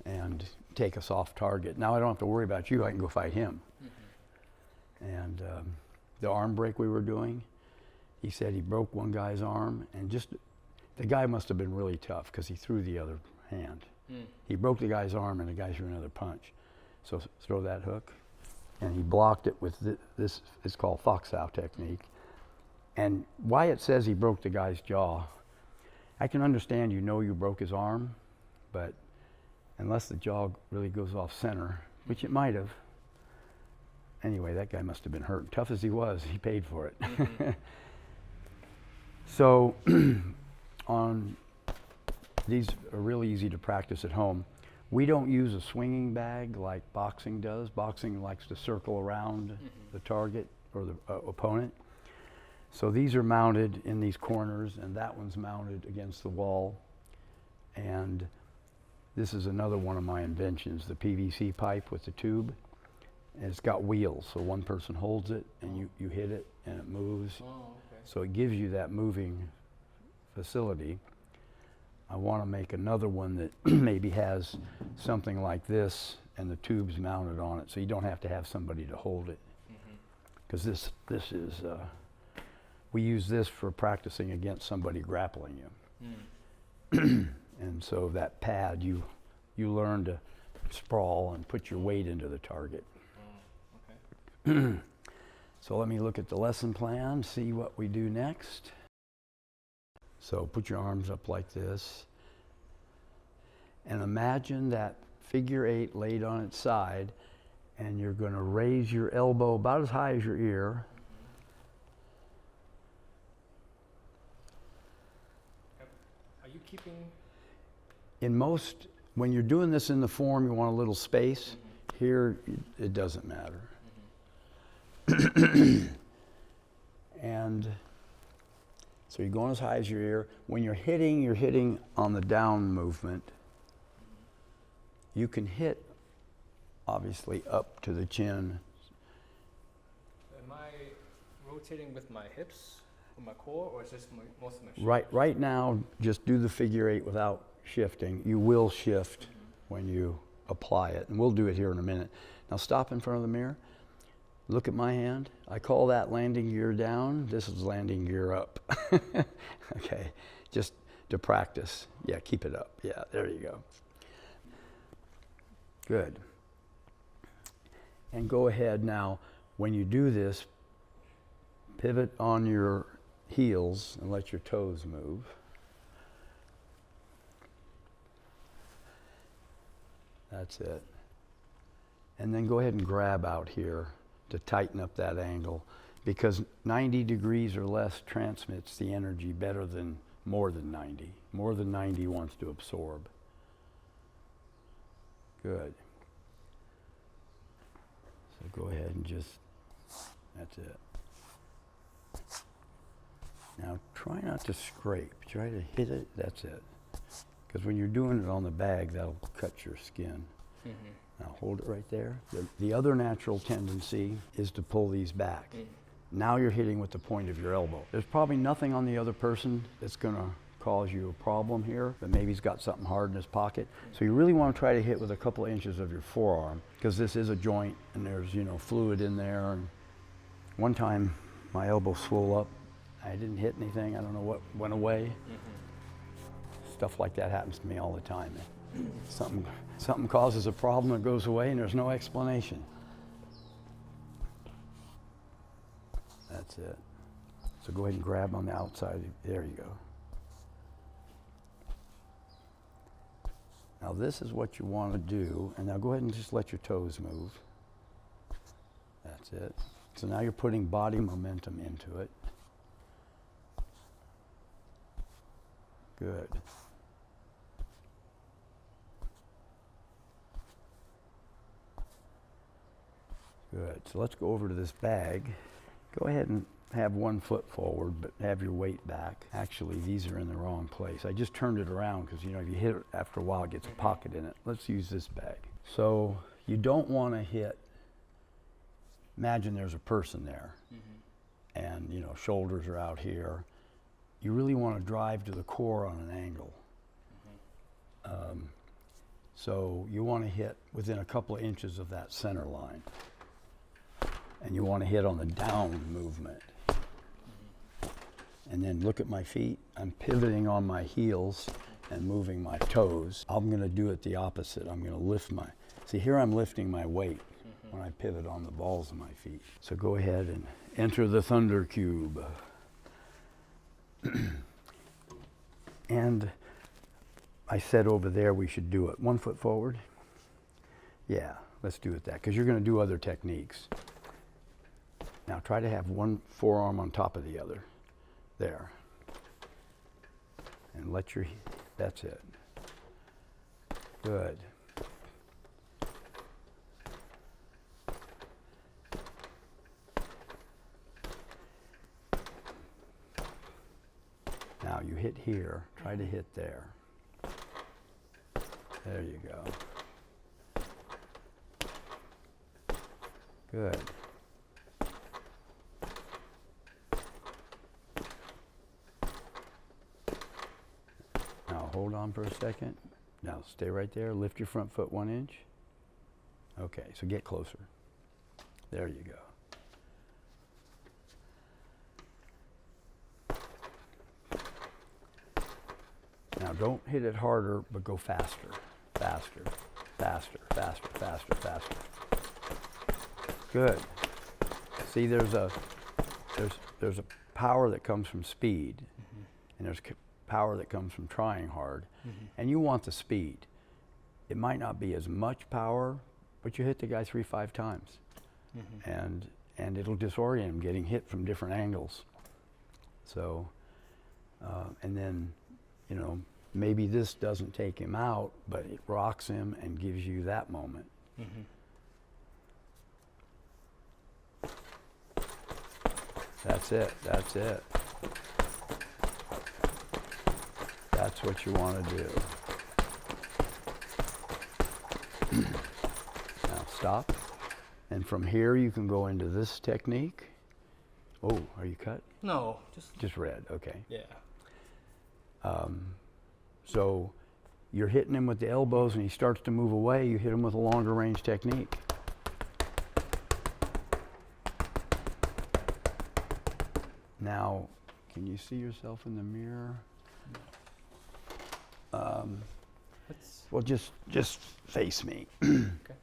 and take a soft target. Now I don't have to worry about you, I can go fight him. And the arm break we were doing, he said he broke one guy's arm, and just, the guy must have been really tough because he threw the other hand. He broke the guy's arm and the guy threw another punch. So throw that hook. And he blocked it with this is called fox-ow technique. And why it says he broke the guy's jaw, I can understand you broke his arm, but unless the jaw really goes off center, which it might have. Anyway, that guy must have been hurt. Tough as he was, he paid for it. So these are really easy to practice at home. We don't use a swinging bag like boxing does. Boxing likes to circle around the target or the opponent. So these are mounted in these corners, and that one's mounted against the wall. And this is another one of my inventions, the PVC pipe with the tube. And it's got wheels, so one person holds it, and you hit it, and it moves. Oh, okay. So it gives you that moving facility. I want to make another one that maybe has something like this, and the tube's mounted on it, so you don't have to have somebody to hold it. Because this is, we use this for practicing against somebody grappling you. And so that pad, you learn to sprawl and put your weight into the target. Okay. So let me look at the lesson plan, see what we do next. So put your arms up like this. And imagine that figure 8 laid on its side, and you're going to raise your elbow about as high as your ear. Are you keeping? In most, when you're doing this in the form, you want a little space. Here, it doesn't matter. And so you're going as high as your ear. When you're hitting on the down movement. You can hit, obviously, up to the chin. Am I rotating with my hips, with my core, or is this most of my shoulders? Right now, just do the figure 8 without shifting. You will shift when you apply it, and we'll do it here in a minute. Now stop in front of the mirror. Look at my hand. I call that landing gear down. This is landing gear up. Okay, just to practice. Yeah, keep it up. Yeah, there you go. Good. And go ahead now, when you do this, pivot on your heels and let your toes move. That's it. And then go ahead and grab out here to tighten up that angle, because 90 degrees or less transmits the energy better than more than 90. More than 90 wants to absorb. Good. So go ahead and just, that's it. Now try not to scrape. Try to hit it, that's it. Because when you're doing it on the bag, that'll cut your skin. Now hold it right there. The other natural tendency is to pull these back. Now you're hitting with the point of your elbow. There's probably nothing on the other person that's gonna cause you a problem here, but maybe he's got something hard in his pocket. So you really want to try to hit with a couple of inches of your forearm, because this is a joint and there's, you know, fluid in there. And one time my elbow swelled up. I didn't hit anything. I don't know what went away. Stuff like that happens to me all the time. Something causes a problem, it goes away, and there's no explanation. That's it. So go ahead and grab on the outside. There you go. Now this is what you want to do, and now go ahead and just let your toes move. That's it. So now you're putting body momentum into it. Good. Good. So let's go over to this bag. Go ahead and have one foot forward, but have your weight back. Actually, these are in the wrong place. I just turned it around because, you know, if you hit it after a while, it gets a pocket in it. Let's use this bag. So you don't want to hit, imagine there's a person there, and, you know, shoulders are out here. You really want to drive to the core on an angle. So you want to hit within a couple of inches of that center line. And you want to hit on the down movement. And then look at my feet. I'm pivoting on my heels and moving my toes. I'm going to do it the opposite. I'm going to lift my, see here I'm lifting my weight when I pivot on the balls of my feet. So go ahead and enter the thunder cube. And I said over there we should do it 1 foot forward. Yeah, let's do it that, because you're going to do other techniques. Now try to have one forearm on top of the other. There. And let your, that's it. Good. Now you hit here, try to hit there. There you go. Good. Now hold on for a second. Now stay right there, lift your front foot 1 inch. Okay, so get closer. There you go. Now don't hit it harder, but go faster, faster, faster, faster, faster, faster. Good. See, there's a power that comes from speed, and there's power that comes from trying hard, and you want the speed. It might not be as much power, but you hit the guy 3-5 times, and it'll disorient him getting hit from different angles. So, and then, you know, maybe this doesn't take him out, but it rocks him and gives you that moment. That's it, that's it. That's what you want to do. Now stop. And from here you can go into this technique. Oh, are you cut? No, Just red, okay. yeah. So you're hitting him with the elbows and he starts to move away, you hit him with a longer range technique. Now, can you see yourself in the mirror? Well, just face me. Okay.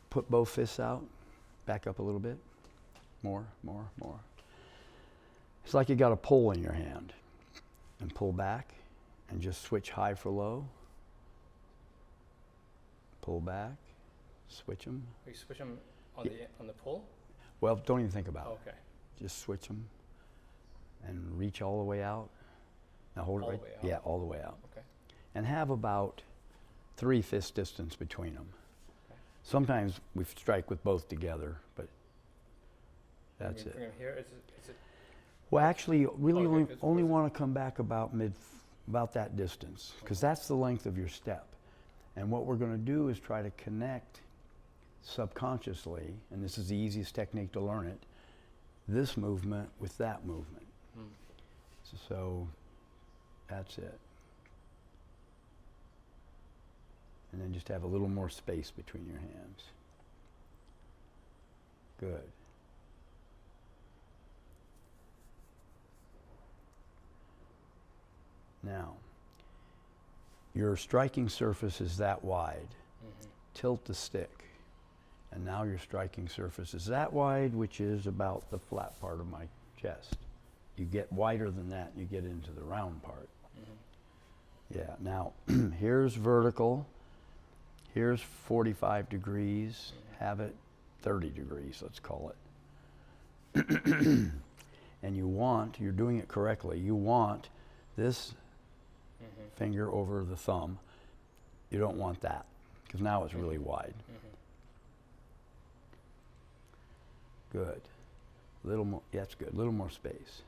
Put both fists out, back up a little bit. More, more, more. It's like you got a pole in your hand. And pull back and just switch high for low. Pull back, switch them. We switch them on the pole? Well, don't even think about it. Okay. Just switch them and reach all the way out. Now hold it right. All the way out? Yeah, all the way out. Okay. And have about 3 fist distance between them. Okay. Sometimes we strike with both together, but that's it. Bring him here. Is it Well, actually, you really Okay, it's only closer. want to come back about that distance, because that's the length of your step. And what we're going to do is try to connect subconsciously, and this is the easiest technique to learn it, this movement with that movement. So that's it. And then just have a little more space between your hands. Good. Now, your striking surface is that wide. Tilt the stick. And now your striking surface is that wide, which is about the flat part of my chest. You get wider than that, you get into the round part. Yeah, now here's vertical. Here's 45 degrees. Have it 30 degrees, let's call it. And you're doing it correctly. You want this finger over the thumb. You don't want that, because now it's really wide. Good. Little more, yeah, that's good. Little more space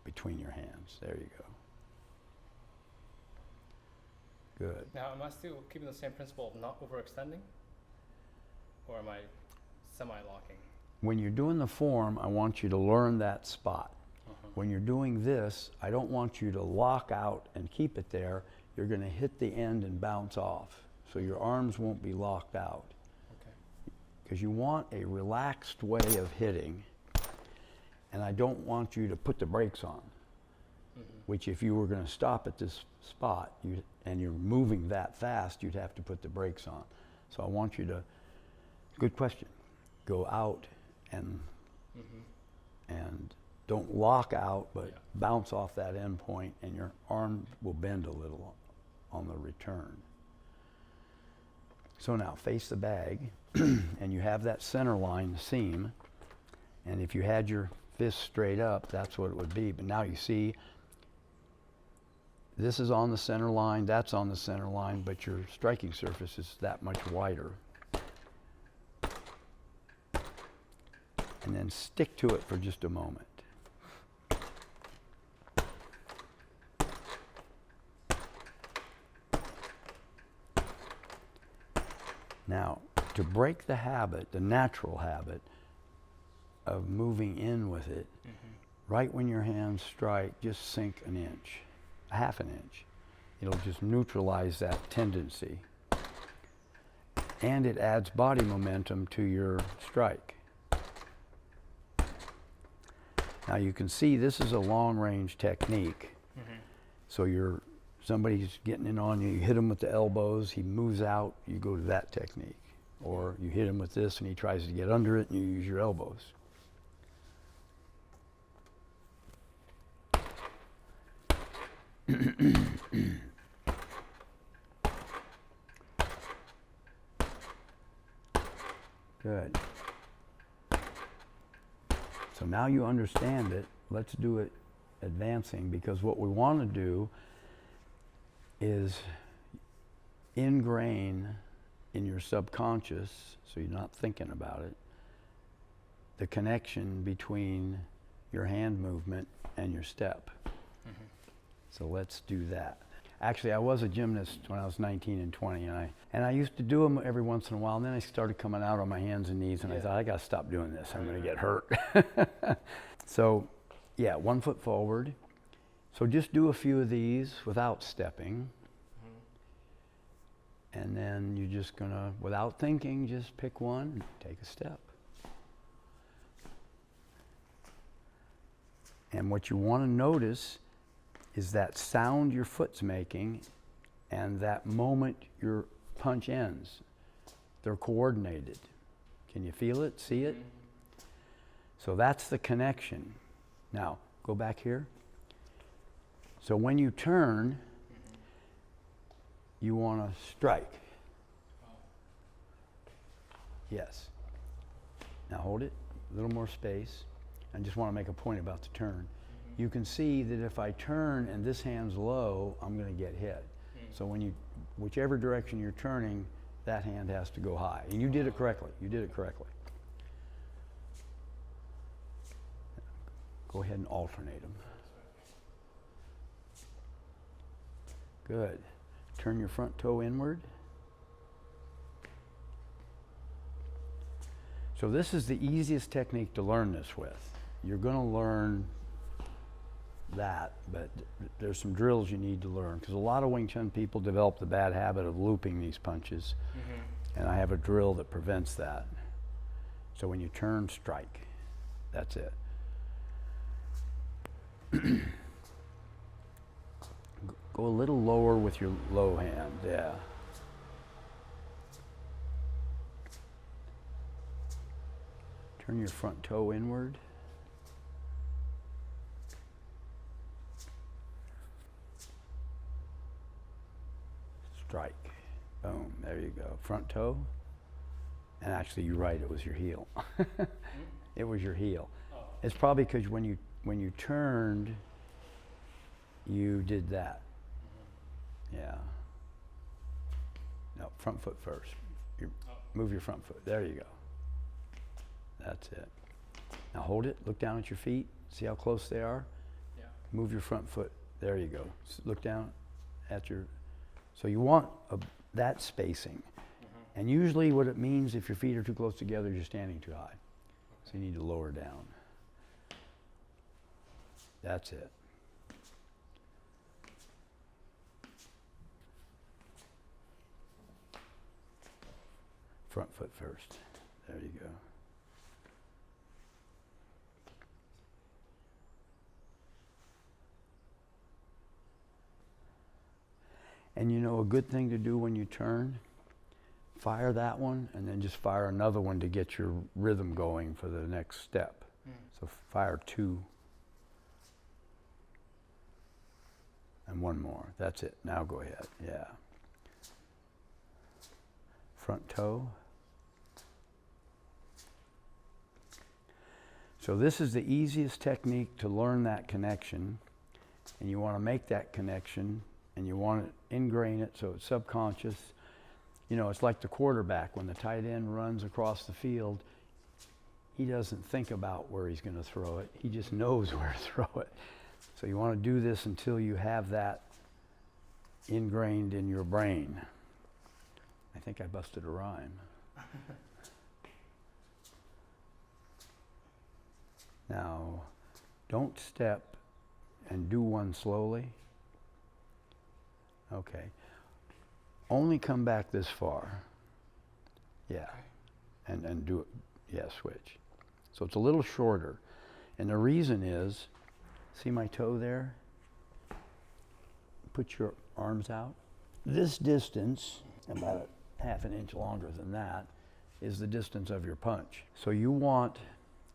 between your hands. There you go. Good. Now, am I still keeping the same principle of not overextending? Or am I semi-locking? When you're doing the form, I want you to learn that spot. When you're doing this, I don't want you to lock out and keep it there. You're going to hit the end and bounce off. So your arms won't be locked out. Because you want a relaxed way of hitting. And I don't want you to put the brakes on. Which if you were going to stop at this spot and you're moving that fast, you'd have to put the brakes on. So I want you to, good question, go out and don't lock out, but bounce off that end point, and your arm will bend a little on the return. So now face the bag, and you have that center line, the seam, and if you had your fist straight up, that's what it would be. But now you see, this is on the center line, that's on the center line, but your striking surface is that much wider. And then stick to it for just a moment. Now, to break the habit, the natural habit of moving in with it, right when your hands strike, just sink an inch, a half an inch. It'll just neutralize that tendency. And it adds body momentum to your strike. Now you can see this is a long-range technique. So somebody's getting in on you, you hit him with the elbows, he moves out, you go to that technique. Or you hit him with this and he tries to get under it and you use your elbows. Good. So now you understand it. Let's do it advancing, because what we want to do is ingrain in your subconscious, so you're not thinking about it, the connection between your hand movement and your step. So let's do that. Actually, I was a gymnast when I was 19 and 20, and I used to do them every once in a while, and then I started coming out on my hands and knees, and I thought, I got to stop doing this. I'm going to get hurt. So, yeah, 1 foot forward. So just do a few of these without stepping. And then you're just going to, without thinking, just pick one and take a step. And what you want to notice is that sound your foot's making and that moment your punch ends. They're coordinated. Can you feel it, see it? So that's the connection. Now, go back here. So when you turn, you want to strike. Yes. Now hold it, a little more space. I just want to make a point about the turn. You can see that if I turn and this hand's low, I'm going to get hit. So when whichever direction you're turning, that hand has to go high. And you did it correctly. You did it correctly. Go ahead and alternate them. Good. Turn your front toe inward. So this is the easiest technique to learn this with. You're going to learn that, but there's some drills you need to learn, because a lot of Wing Chun people develop the bad habit of looping these punches, and I have a drill that prevents that. So when you turn, strike. That's it. Go a little lower with your low hand, yeah. Turn your front toe inward. Strike. Boom, there you go. Front toe. And actually, you're right, it was your heel. It was your heel. Oh. It's probably because when you turned, you did that. Yeah. No, front foot first. Move your front foot. There you go. That's it. Now hold it. Look down at your feet. See how close they are? Yeah. Move your front foot. There you go. Look down at your... So you want that spacing. And usually what it means, if your feet are too close together, you're standing too high. So you need to lower down. That's it. Front foot first. There you go. And you know, a good thing to do when you turn, fire that one and then just fire another one to get your rhythm going for the next step. So fire 2 and 1 more. That's it. Now go ahead. Yeah. Front toe. So this is the easiest technique to learn that connection, and you want to make that connection, and you want to ingrain it so it's subconscious. You know, it's like the quarterback. When the tight end runs across the field, he doesn't think about where he's going to throw it. He just knows where to throw it. So you want to do this until you have that ingrained in your brain. I think I busted a rhyme. Now, don't step and do one slowly. Okay. Only come back this far. Yeah. And do it. Yeah, switch. So it's a little shorter. And the reason is, see my toe there? Put your arms out. This distance, about a half an inch longer than that, is the distance of your punch. So you want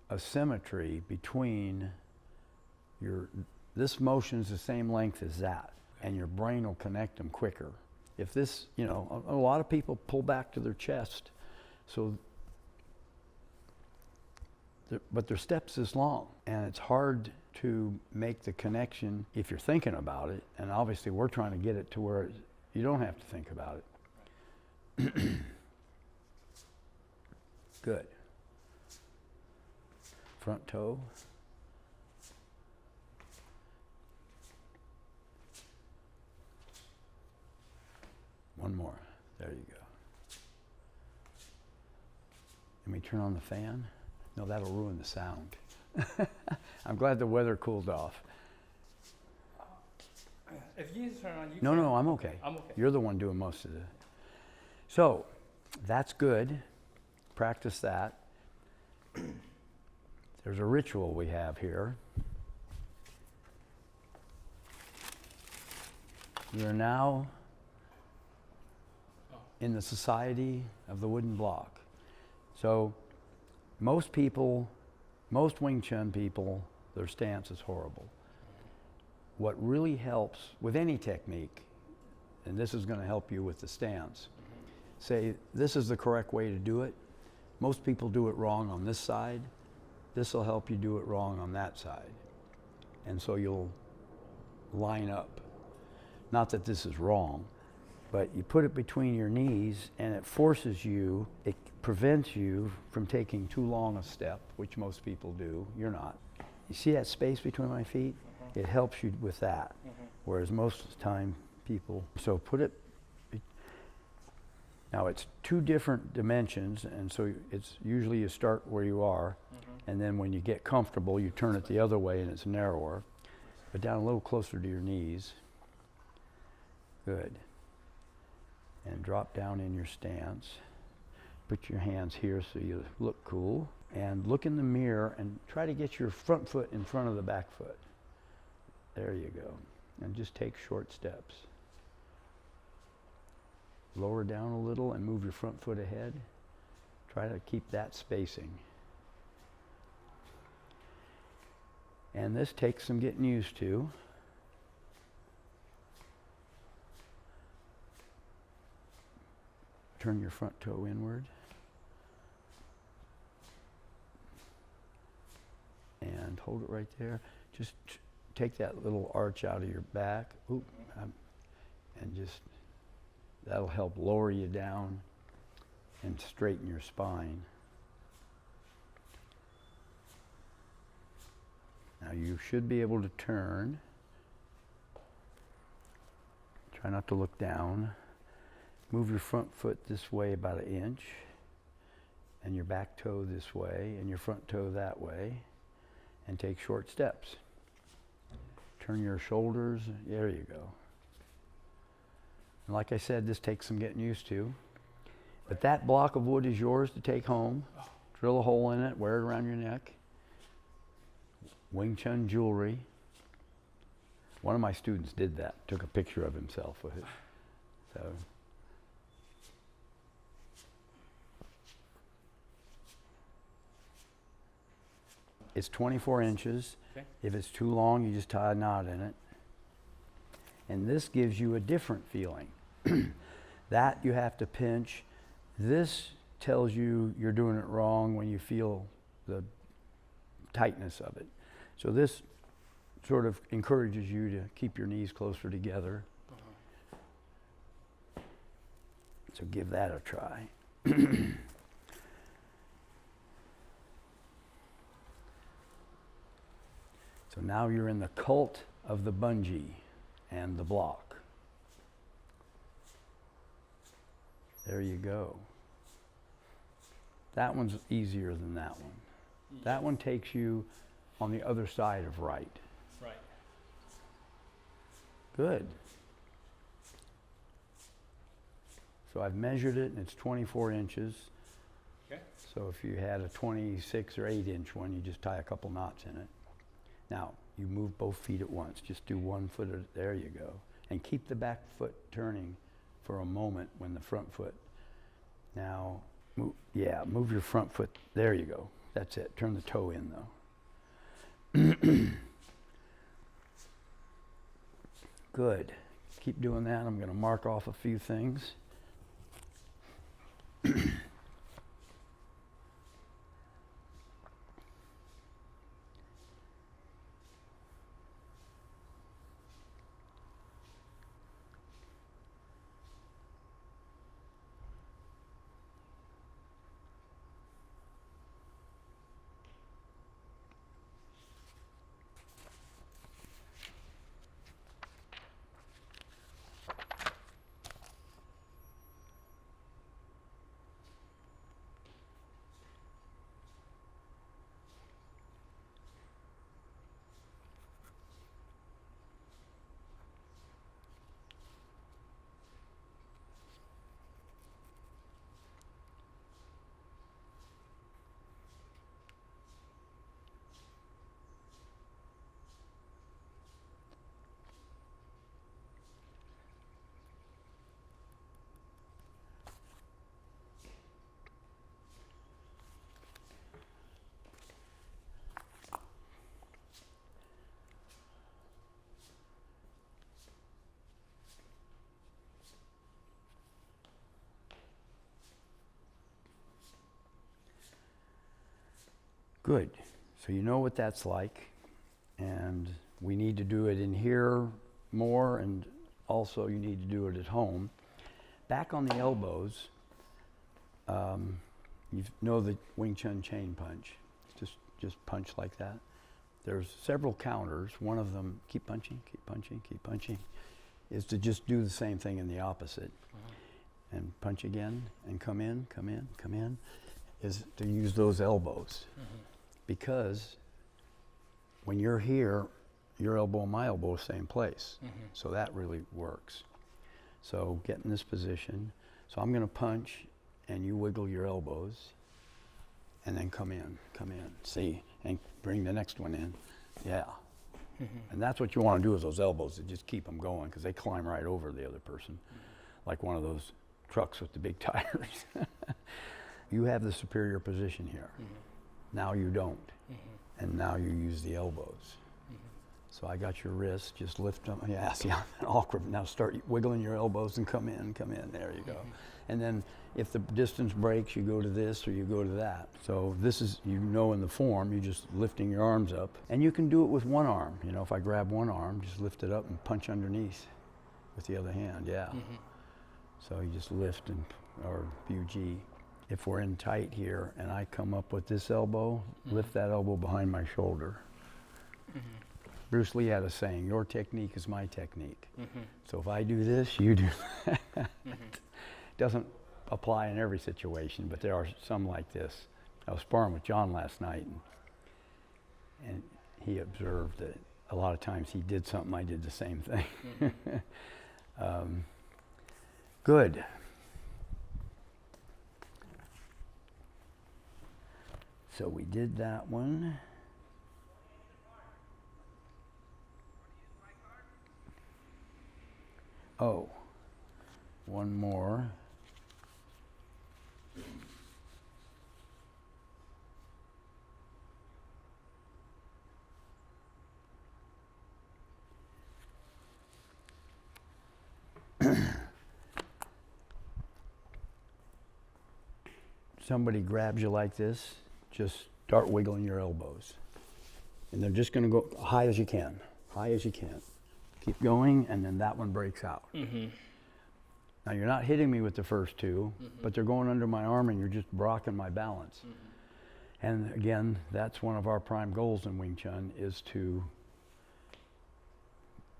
a symmetry between this motion is the same length as that, and your brain will connect them quicker. If this, you know, a lot of people pull back to their chest, so, but their steps is long, and it's hard to make the connection if you're thinking about it, and obviously we're trying to get it to where you don't have to think about it. Good. Front toe. One more. There you go. Let me turn on the fan. No, that'll ruin the sound. I'm glad the weather cooled off. If you turn on, you No, can. no, I'm okay. I'm okay. You're the one doing most of it. So, that's good. Practice that. There's a ritual we have here. We are now in the society of the wooden block. So most people, most Wing Chun people, their stance is horrible. What really helps with any technique, and this is going to help you with the stance, say this is the correct way to do it. Most people do it wrong on this side. This will help you do it wrong on that side. And so you'll line up. Not that this is wrong, but you put it between your knees and it forces you, it prevents you from taking too long a step, which most people do. You're not. You see that space between my feet? It helps you with that. Whereas most of the time people, so put it, now it's two different dimensions, and so it's usually you start where you are, and then when you get comfortable you turn it the other way and it's narrower, but down a little closer to your knees. Good. And drop down in your stance. Put your hands here so you look cool, and look in the mirror and try to get your front foot in front of the back foot. There you go. And just take short steps. Lower down a little and move your front foot ahead. Try to keep that spacing. And this takes some getting used to. Turn your front toe inward. And hold it right there. Just take that little arch out of your back. Oop, and just, that'll help lower you down and straighten your spine. Now you should be able to turn. Try not to look down. Move your front foot this way about 1 inch, and your back toe this way, and your front toe that way, and take short steps. Turn your shoulders, there you go. And like I said, this takes some getting used to. But that block of wood is yours to take home. Drill a hole in it, wear it around your neck. Wing Chun jewelry. One of my students did that, took a picture of himself with it. So. It's 24 inches. Okay. If it's too long, you just tie a knot in it. And this gives you a different feeling. That you have to pinch. This tells you you're doing it wrong when you feel the tightness of it. So this sort of encourages you to keep your knees closer together. So give that a try. So now you're in the cult of the bungee and the block. There you go. That one's easier than that one. Yeah. That one takes you on the other side of right. Right. Good. So I've measured it and it's 24 inches. Okay. So if you had a 26 or 8 inch one, you just tie a couple knots in it. Now, you move both feet at once. Just do one foot at, there you go. And keep the back foot turning for a moment when the front foot. Now, move your front foot. There you go. That's it. Turn the toe in though. Good. Keep doing that. I'm going to mark off a few things. Good. So you know what that's like, and we need to do it in here more, and also you need to do it at home. Back on the elbows, you know the Wing Chun chain punch. Just punch like that. There's several counters. One of them, keep punching, keep punching, keep punching, is to just do the same thing in the opposite. And punch again, and come in, come in, come in, is to use those elbows. Because when you're here, your elbow and my elbow are same place. So that really works. So get in this position. So I'm gonna punch, and you wiggle your elbows, and then come in, see, and bring the next one in, yeah. And that's what you wanna do with those elbows, to just keep them going, because they climb right over the other person, like one of those trucks with the big tires. You have the superior position here. Now you don't. And now you use the elbows. So I got your wrist, just lift them. Yeah, see, I'm awkward. Now start wiggling your elbows and come in, there you go. And then if the distance breaks, you go to this or you go to that. So this is, you know, in the form, you're just lifting your arms up. And you can do it with one arm. You know, if I grab one arm, just lift it up and punch underneath with the other hand, yeah. So you just lift and, or BUG. If we're in tight here and I come up with this elbow, lift that elbow behind my shoulder. Bruce Lee had a saying, your technique is my technique. So if I do this, you do that. Doesn't apply in every situation, but there are some like this. I was sparring with John last night, and he observed that a lot of times he did something, I did the same thing. Good. So we did that one. Oh, one more. Somebody grabs you like this, just start wiggling your elbows. And they're just gonna go high as you can, high as you can. Keep going, and then that one breaks out. Now you're not hitting me with the first two, but they're going under my arm and you're just blocking my balance. And again, that's one of our prime goals in Wing Chun, is to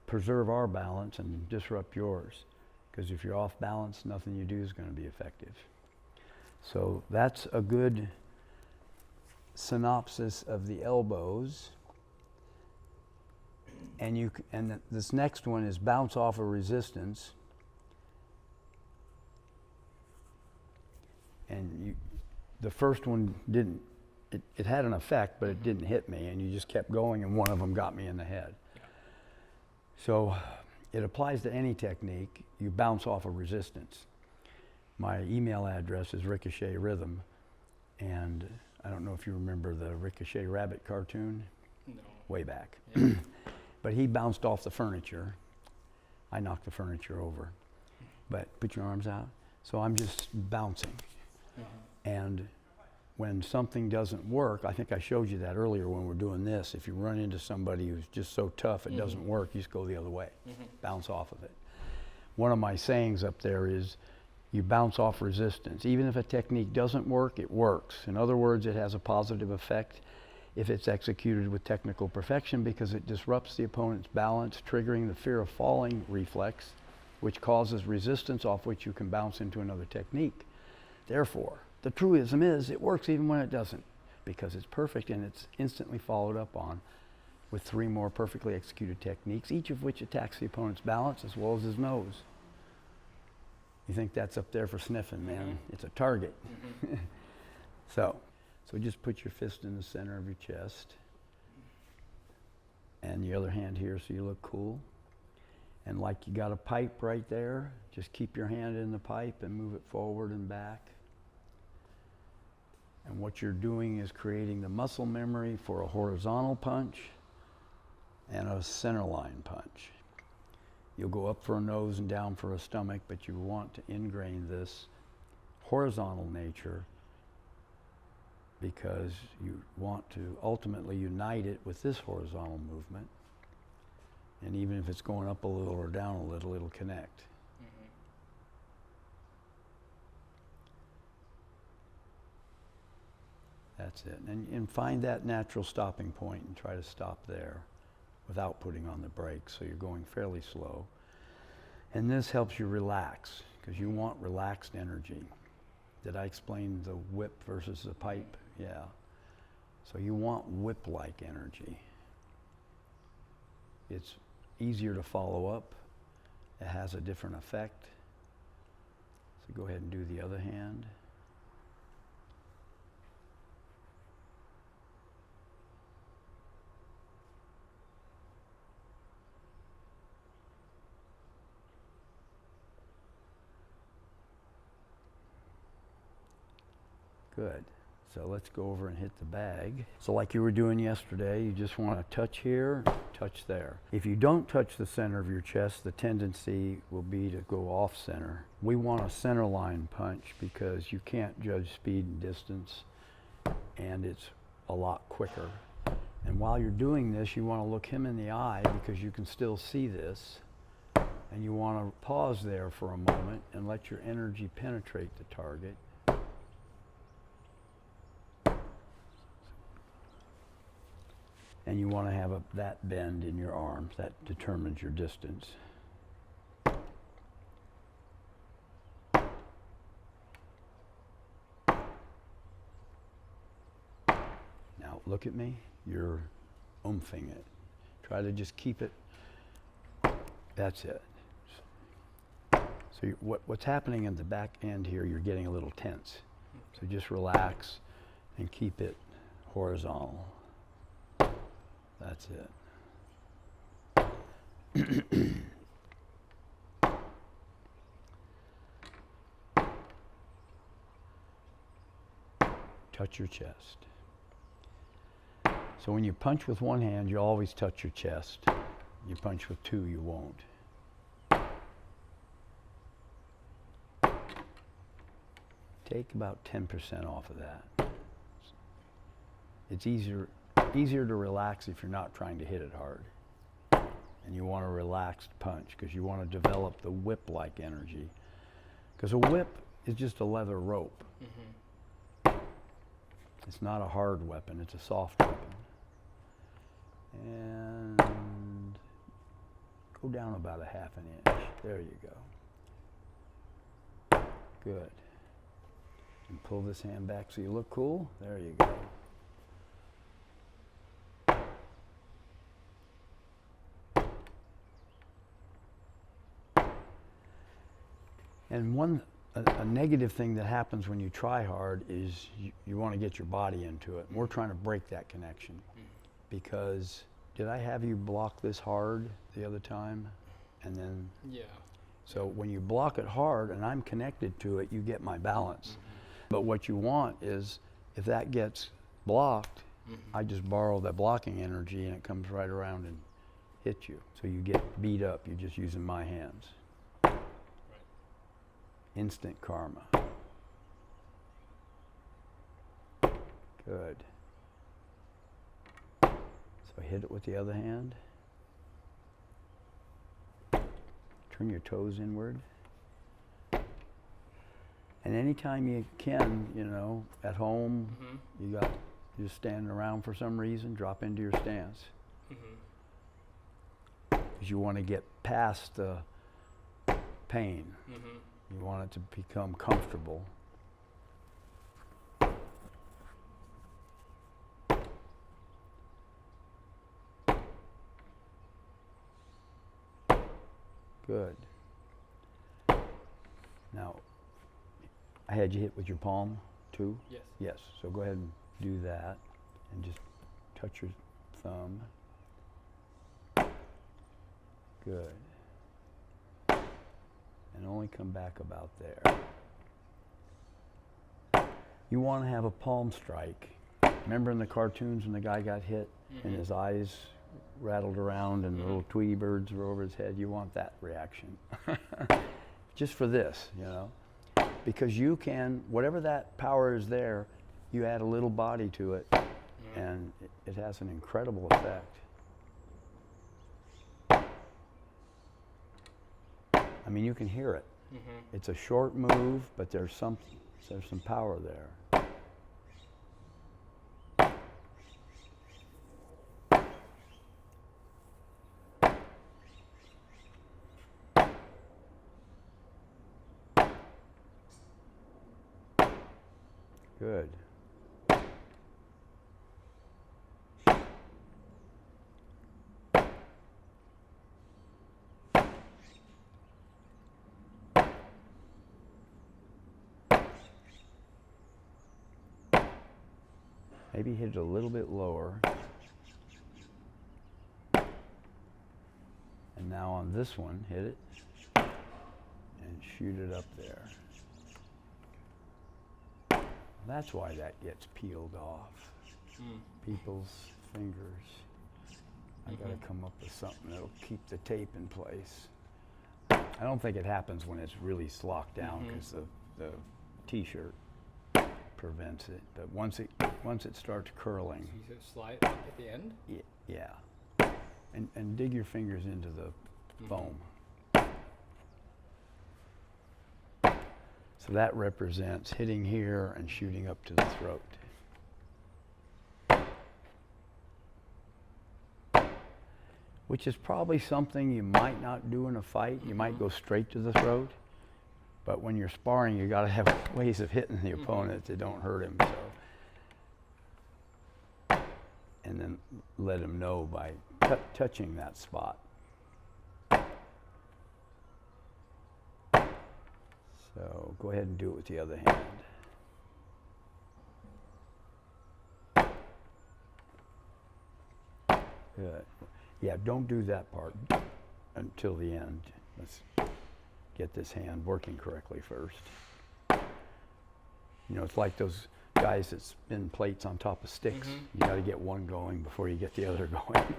preserve our balance and disrupt yours. Because if you're off balance, nothing you do is going to be effective. So that's a good synopsis of the elbows. And this next one is bounce off a resistance. And the first one didn't, it had an effect, but it didn't hit me, and you just kept going, and one of them got me in the head. So it applies to any technique. You bounce off a resistance. My email address is Ricochet Rhythm, and I don't know if you remember the Ricochet Rabbit cartoon. No. Way back. Yeah. But he bounced off the furniture. I knocked the furniture over. But put your arms out. So I'm just bouncing. And when something doesn't work, I think I showed you that earlier when we're doing this. If you run into somebody who's just so tough it doesn't work, you just go the other way. Bounce off of it. One of my sayings up there is, you bounce off resistance. Even if a technique doesn't work, it works. In other words, it has a positive effect if it's executed with technical perfection, because it disrupts the opponent's balance, triggering the fear of falling reflex, which causes resistance off which you can bounce into another technique. Therefore, the truism is it works even when it doesn't, because it's perfect and it's instantly followed up on with 3 more perfectly executed techniques, each of which attacks the opponent's balance as well as his nose. You think that's up there for sniffing, man. It's a target. So just put your fist in the center of your chest and the other hand here so you look cool. And like you got a pipe right there, just keep your hand in the pipe and move it forward and back. And what you're doing is creating the muscle memory for a horizontal punch and a center line punch. You'll go up for a nose and down for a stomach, but you want to ingrain this horizontal nature because you want to ultimately unite it with this horizontal movement. And even if it's going up a little or down a little, it'll connect. That's it. And find that natural stopping point and try to stop there without putting on the brakes, so you're going fairly slow. And this helps you relax, because you want relaxed energy. Did I explain the whip versus the pipe? Yeah. So you want whip-like energy. It's easier to follow up. It has a different effect. So go ahead and do the other hand. Good. So let's go over and hit the bag. So like you were doing yesterday, you just want to touch here, touch there. If you don't touch the center of your chest, the tendency will be to go off center. We want a center line punch because you can't judge speed and distance, and it's a lot quicker. And while you're doing this, you want to look him in the eye because you can still see this. And you want to pause there for a moment and let your energy penetrate the target. And you want to have that bend in your arms. That determines your distance. Now look at me. You're oomping it. Try to just keep it. That's it. So what's happening in the back end here, you're getting a little tense. So just relax and keep it horizontal. That's it. Touch your chest. So when you punch with one hand, you always touch your chest. You punch with two, you won't. Take about 10% off of that. It's easier to relax if you're not trying to hit it hard. And you want a relaxed punch because you want to develop the whip-like energy. Because a whip is just a leather rope. Mm-hmm. It's not a hard weapon, it's a soft weapon. And go down about a half an inch. There you go. Good. And pull this hand back so you look cool. There you go. And a negative thing that happens when you try hard is you want to get your body into it. And we're trying to break that connection. Because, did I have you block this hard the other time? And then, Yeah. So when you block it hard and I'm connected to it, you get my balance. Mm-hmm. But what you want is, if that gets blocked, I just borrow that blocking energy and it comes right around and hits you. So you get beat up, you're just using my hands. Instant karma. Good. So hit it with the other hand. Turn your toes inward. And anytime you can, at home, you're standing around for some reason, drop into your stance. Because you want to get past the pain. You want it to become comfortable. Good. Now, I had you hit with your palm too? Yes. Yes. So go ahead and do that and just touch your thumb. Good. And only come back about there. You want to have a palm strike. Remember in the cartoons when the guy got hit and his eyes rattled around and the little Tweety birds were over his head? You want that reaction. Just for this, Because you can, whatever that power is there, you add a little body to it and it has an incredible effect. I mean, you can hear it. It's a short move, but there's some power there. Good. Maybe hit it a little bit lower. And now on this one, hit it and shoot it up there. That's why that gets peeled off. People's fingers. I gotta come up with something that'll keep the tape in place. I don't think it happens when it's really slocked down because the t-shirt prevents it. But once it starts curling, So you just slide up at the end? yeah. And dig your fingers into the foam. So that represents hitting here and shooting up to the throat. Which is probably something you might not do in a fight. You might go straight to the throat. But when you're sparring, you gotta have ways of hitting the opponent that don't hurt him. So, and then let him know by touching that spot. So go ahead and do it with the other hand. Good. Yeah, don't do that part until the end. Let's get this hand working correctly first. You know, it's like those guys that spin plates on top of sticks. You got to get one going before you get the other going.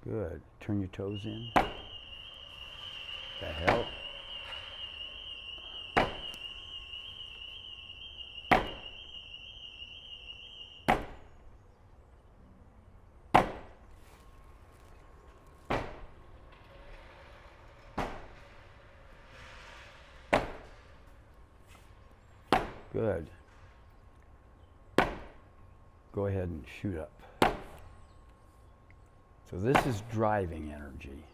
Good. Turn your toes in. That help? Good. Go ahead and shoot up. So this is driving energy.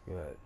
Good.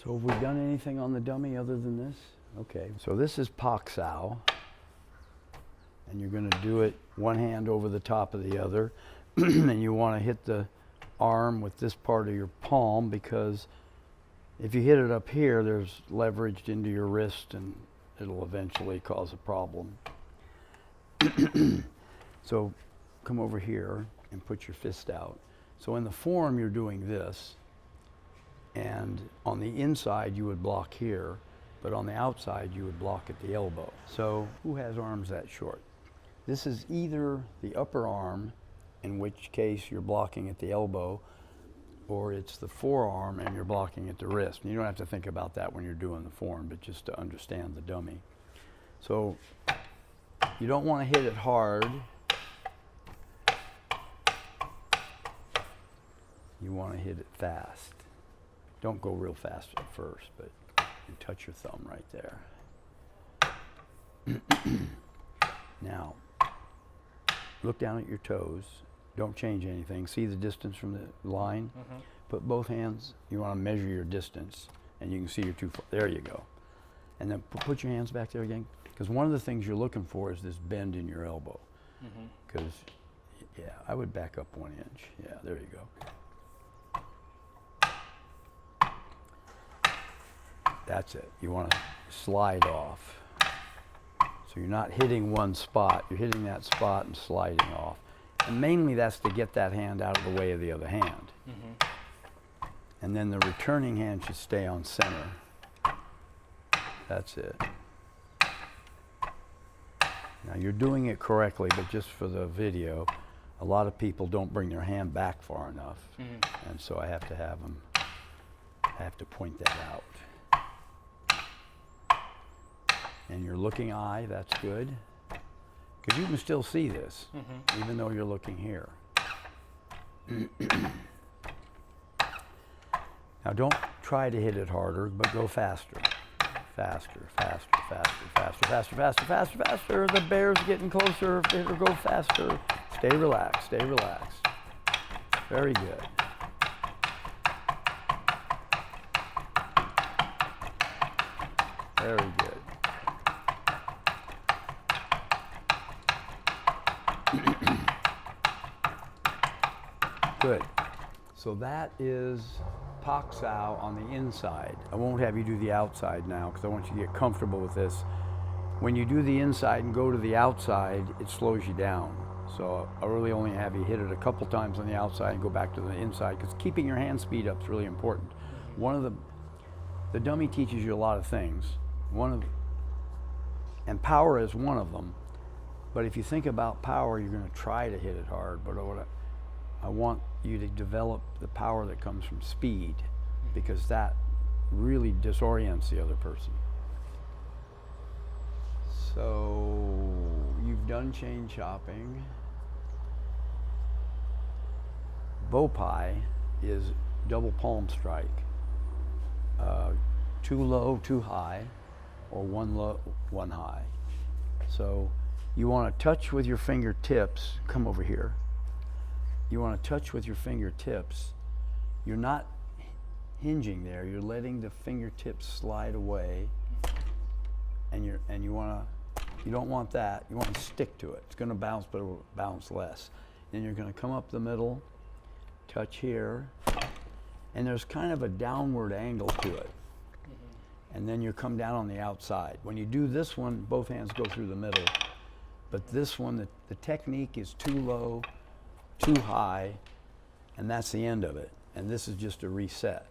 So have we done anything on the dummy other than this? Okay, so this is Pak Sao. And you're going to do it one hand over the top of the other. And you want to hit the arm with this part of your palm, because if you hit it up here, there's leveraged into your wrist and it'll eventually cause a problem. So come over here and put your fist out. So in the form, you're doing this. And on the inside, you would block here, but on the outside, you would block at the elbow. So who has arms that short? This is either the upper arm, in which case you're blocking at the elbow, or it's the forearm and you're blocking at the wrist. And you don't have to think about that when you're doing the form, but just to understand the dummy. So you don't want to hit it hard. You want to hit it fast. Don't go real fast at first, but you touch your thumb right there. Now, look down at your toes. Don't change anything. See the distance from the line? Put both hands, you want to measure your distance, and you can see your there you go. And then put your hands back there again. Because one of the things you're looking for is this bend in your elbow. Because, yeah, I would back up 1 inch. Yeah, there you go. That's it. You want to slide off. So you're not hitting one spot. You're hitting that spot and sliding off. And mainly that's to get that hand out of the way of the other hand. And then the returning hand should stay on center. That's it. Now you're doing it correctly, but just for the video, a lot of people don't bring their hand back far enough. And so I have to have them, I have to point that out. And your looking eye, that's good. Because you can still see this, even though you're looking here. Now don't try to hit it harder, but go faster. Faster, faster, faster, faster, faster, faster, faster, faster. The bear's getting closer. It'll go faster. Stay relaxed, stay relaxed. Very good. Very good. Good. So that is Pak Sao on the inside. I won't have you do the outside now because I want you to get comfortable with this. When you do the inside and go to the outside, it slows you down. So I really only have you hit it a couple times on the outside and go back to the inside because keeping your hand speed up is really important. One of the dummy teaches you a lot of things. And power is one of them. But if you think about power, you're going to try to hit it hard. But I want you to develop the power that comes from speed because that really disorients the other person. So you've done chain chopping. Bow pie is double palm strike. Too low, too high, or one low, one high. So you want to touch with your fingertips. Come over here. You want to touch with your fingertips. You're not hinging there. You're letting the fingertips slide away, and you don't want that. You want to stick to it. It's going to bounce, but it will bounce less. Then you're going to come up the middle, touch here, and there's kind of a downward angle to it. And then you come down on the outside. When you do this one, both hands go through the middle. But this one, the technique is too low, too high, and that's the end of it. And this is just a reset.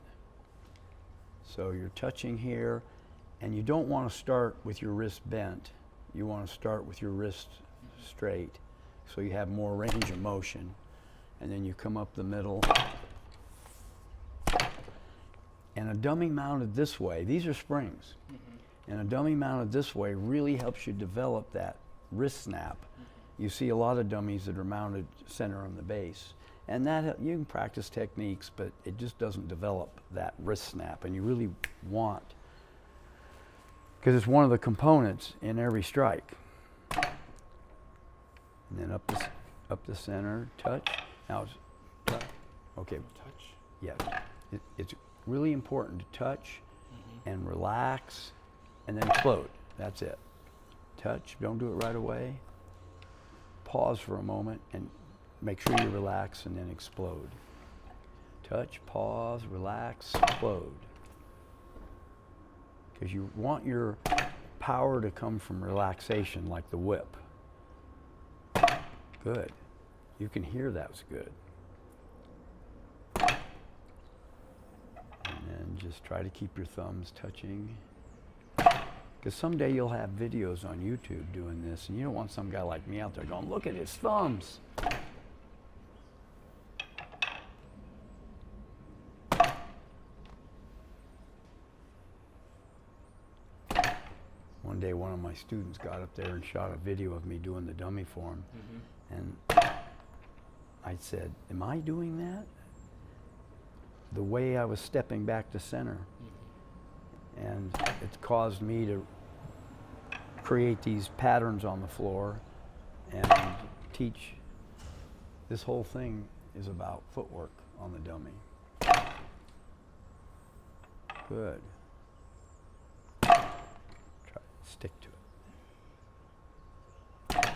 So you're touching here, and you don't want to start with your wrist bent. You want to start with your wrist straight, so you have more range of motion. And then you come up the middle. And a dummy mounted this way, these are springs. And a dummy mounted this way really helps you develop that wrist snap. You see a lot of dummies that are mounted center on the base. And that you can practice techniques, but it just doesn't develop that wrist snap. And you really want, because it's one of the components in every strike. And then up the center, touch. Now it's, okay. Touch? Yeah, it's really important to touch and relax and then explode. That's it. Touch, don't do it right away. Pause for a moment and make sure you relax and then explode. Touch, pause, relax, explode. Because you want your power to come from relaxation like the whip. Good. You can hear that was good. And just try to keep your thumbs touching. Because someday you'll have videos on YouTube doing this, and you don't want some guy like me out there going, look at his thumbs. One day one of my students got up there and shot a video of me doing the dummy form. And I said, am I doing that? The way I was stepping back to center. And it caused me to create these patterns on the floor and teach. This whole thing is about footwork on the dummy. Good. Stick to it.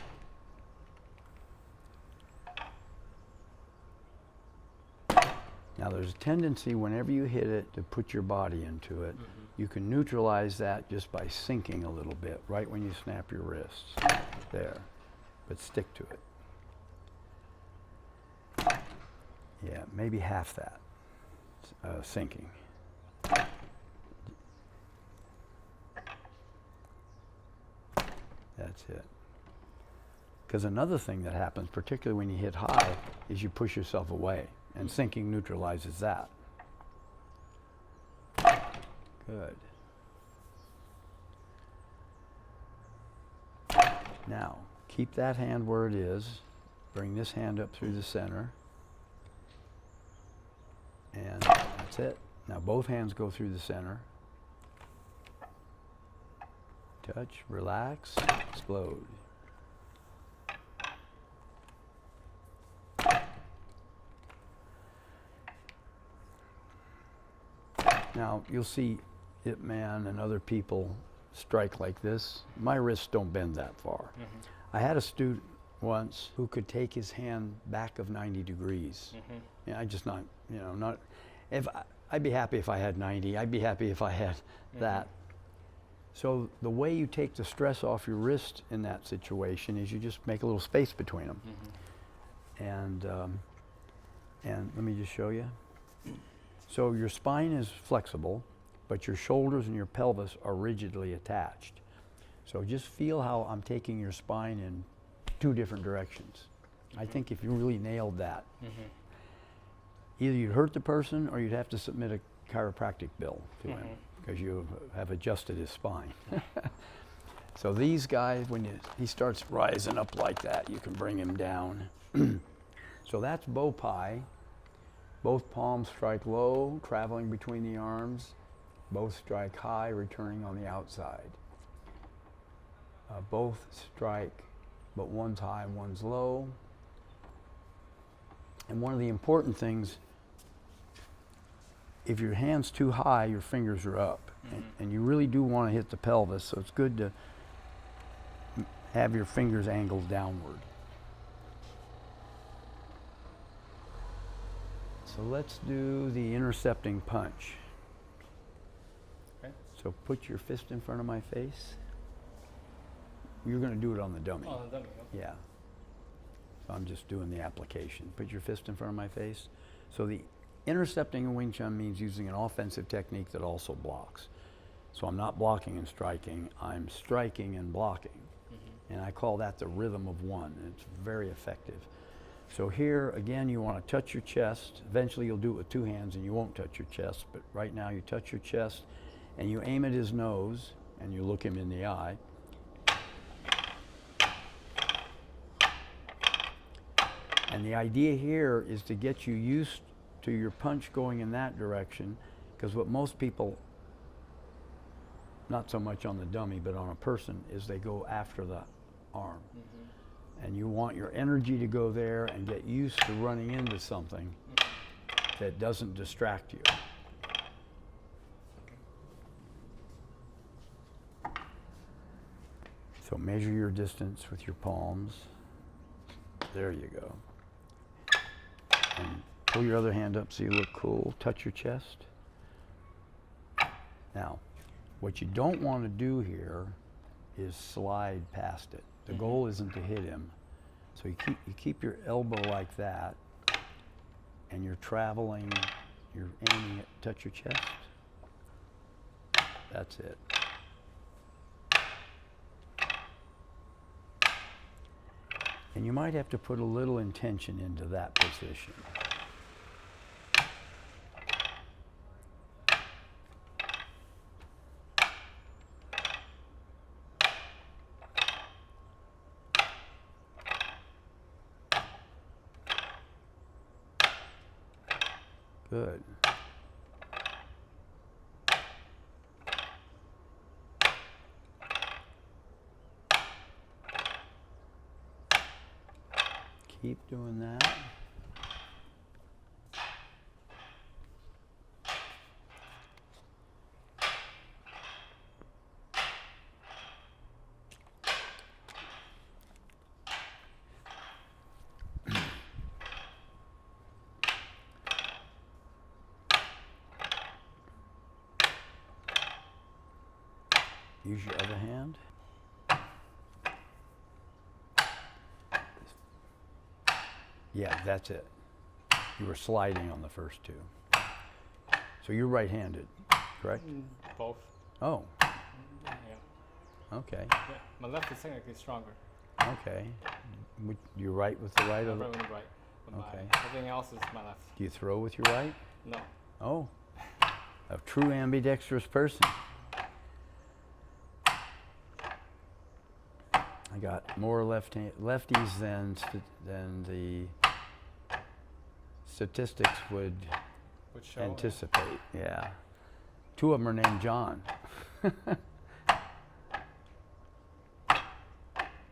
Now there's a tendency whenever you hit it to put your body into it. You can neutralize that just by sinking a little bit right when you snap your wrists. There. But stick to it. Yeah, maybe half that sinking. That's it. Because another thing that happens, particularly when you hit high, is you push yourself away, and sinking neutralizes that. Good. Now, keep that hand where it is. Bring this hand up through the center. And that's it. Now both hands go through the center. Touch, relax, explode. Now you'll see Ip Man and other people strike like this. My wrists don't bend that far. I had a student once who could take his hand back of 90 degrees. Yeah, I just not, you know, not. If I'd be happy if I had 90. I'd be happy if I had that. So the way you take the stress off your wrist in that situation is you just make a little space between them. And let me just show you. So your spine is flexible, but your shoulders and your pelvis are rigidly attached. So just feel how I'm taking your spine in two different directions. I think if you really nailed that, either you'd hurt the person or you'd have to submit a chiropractic bill to him because you have adjusted his spine. So these guys, when he starts rising up like that, you can bring him down. So that's bow pie. Both palms strike low, traveling between the arms. Both strike high, returning on the outside. Both strike, but one's high and one's low. And one of the important things, if your hand's too high, your fingers are up. And you really do want to hit the pelvis, so it's good to have your fingers angled downward. So let's do the intercepting punch. Okay. So put your fist in front of my face. You're going to do it on the dummy. Oh, the dummy. Okay. Yeah. So I'm just doing the application. Put your fist in front of my face. So the intercepting in Wing Chun means using an offensive technique that also blocks. So I'm not blocking and striking, I'm striking and blocking. And I call that the rhythm of one. And it's very effective. So here, again, you want to touch your chest. Eventually you'll do it with two hands and you won't touch your chest, but right now you touch your chest and you aim at his nose and you look him in the eye. And the idea here is to get you used to your punch going in that direction, because what most people, not so much on the dummy, but on a person, is they go after the arm. And you want your energy to go there and get used to running into something that doesn't distract you. So measure your distance with your palms. There you go. And pull your other hand up so you look cool. Touch your chest. Now, what you don't want to do here is slide past it. The goal isn't to hit him. So you keep your elbow like that, and you're traveling, you're aiming it, touch your chest. That's it. And you might have to put a little intention into that position. Good. Keep doing that. Use your other hand. Yeah, that's it. You were sliding on the first two. So you're right-handed, correct? Both. Oh, Yeah. okay, Yeah. My left is technically stronger. okay. You're right with the right I'm of right it? with the right. But Okay. everything else is my left. Do you throw with your right? No. Oh, a true ambidextrous person. I got more lefties than the statistics would Would show. anticipate. Yeah. Two of them are named John.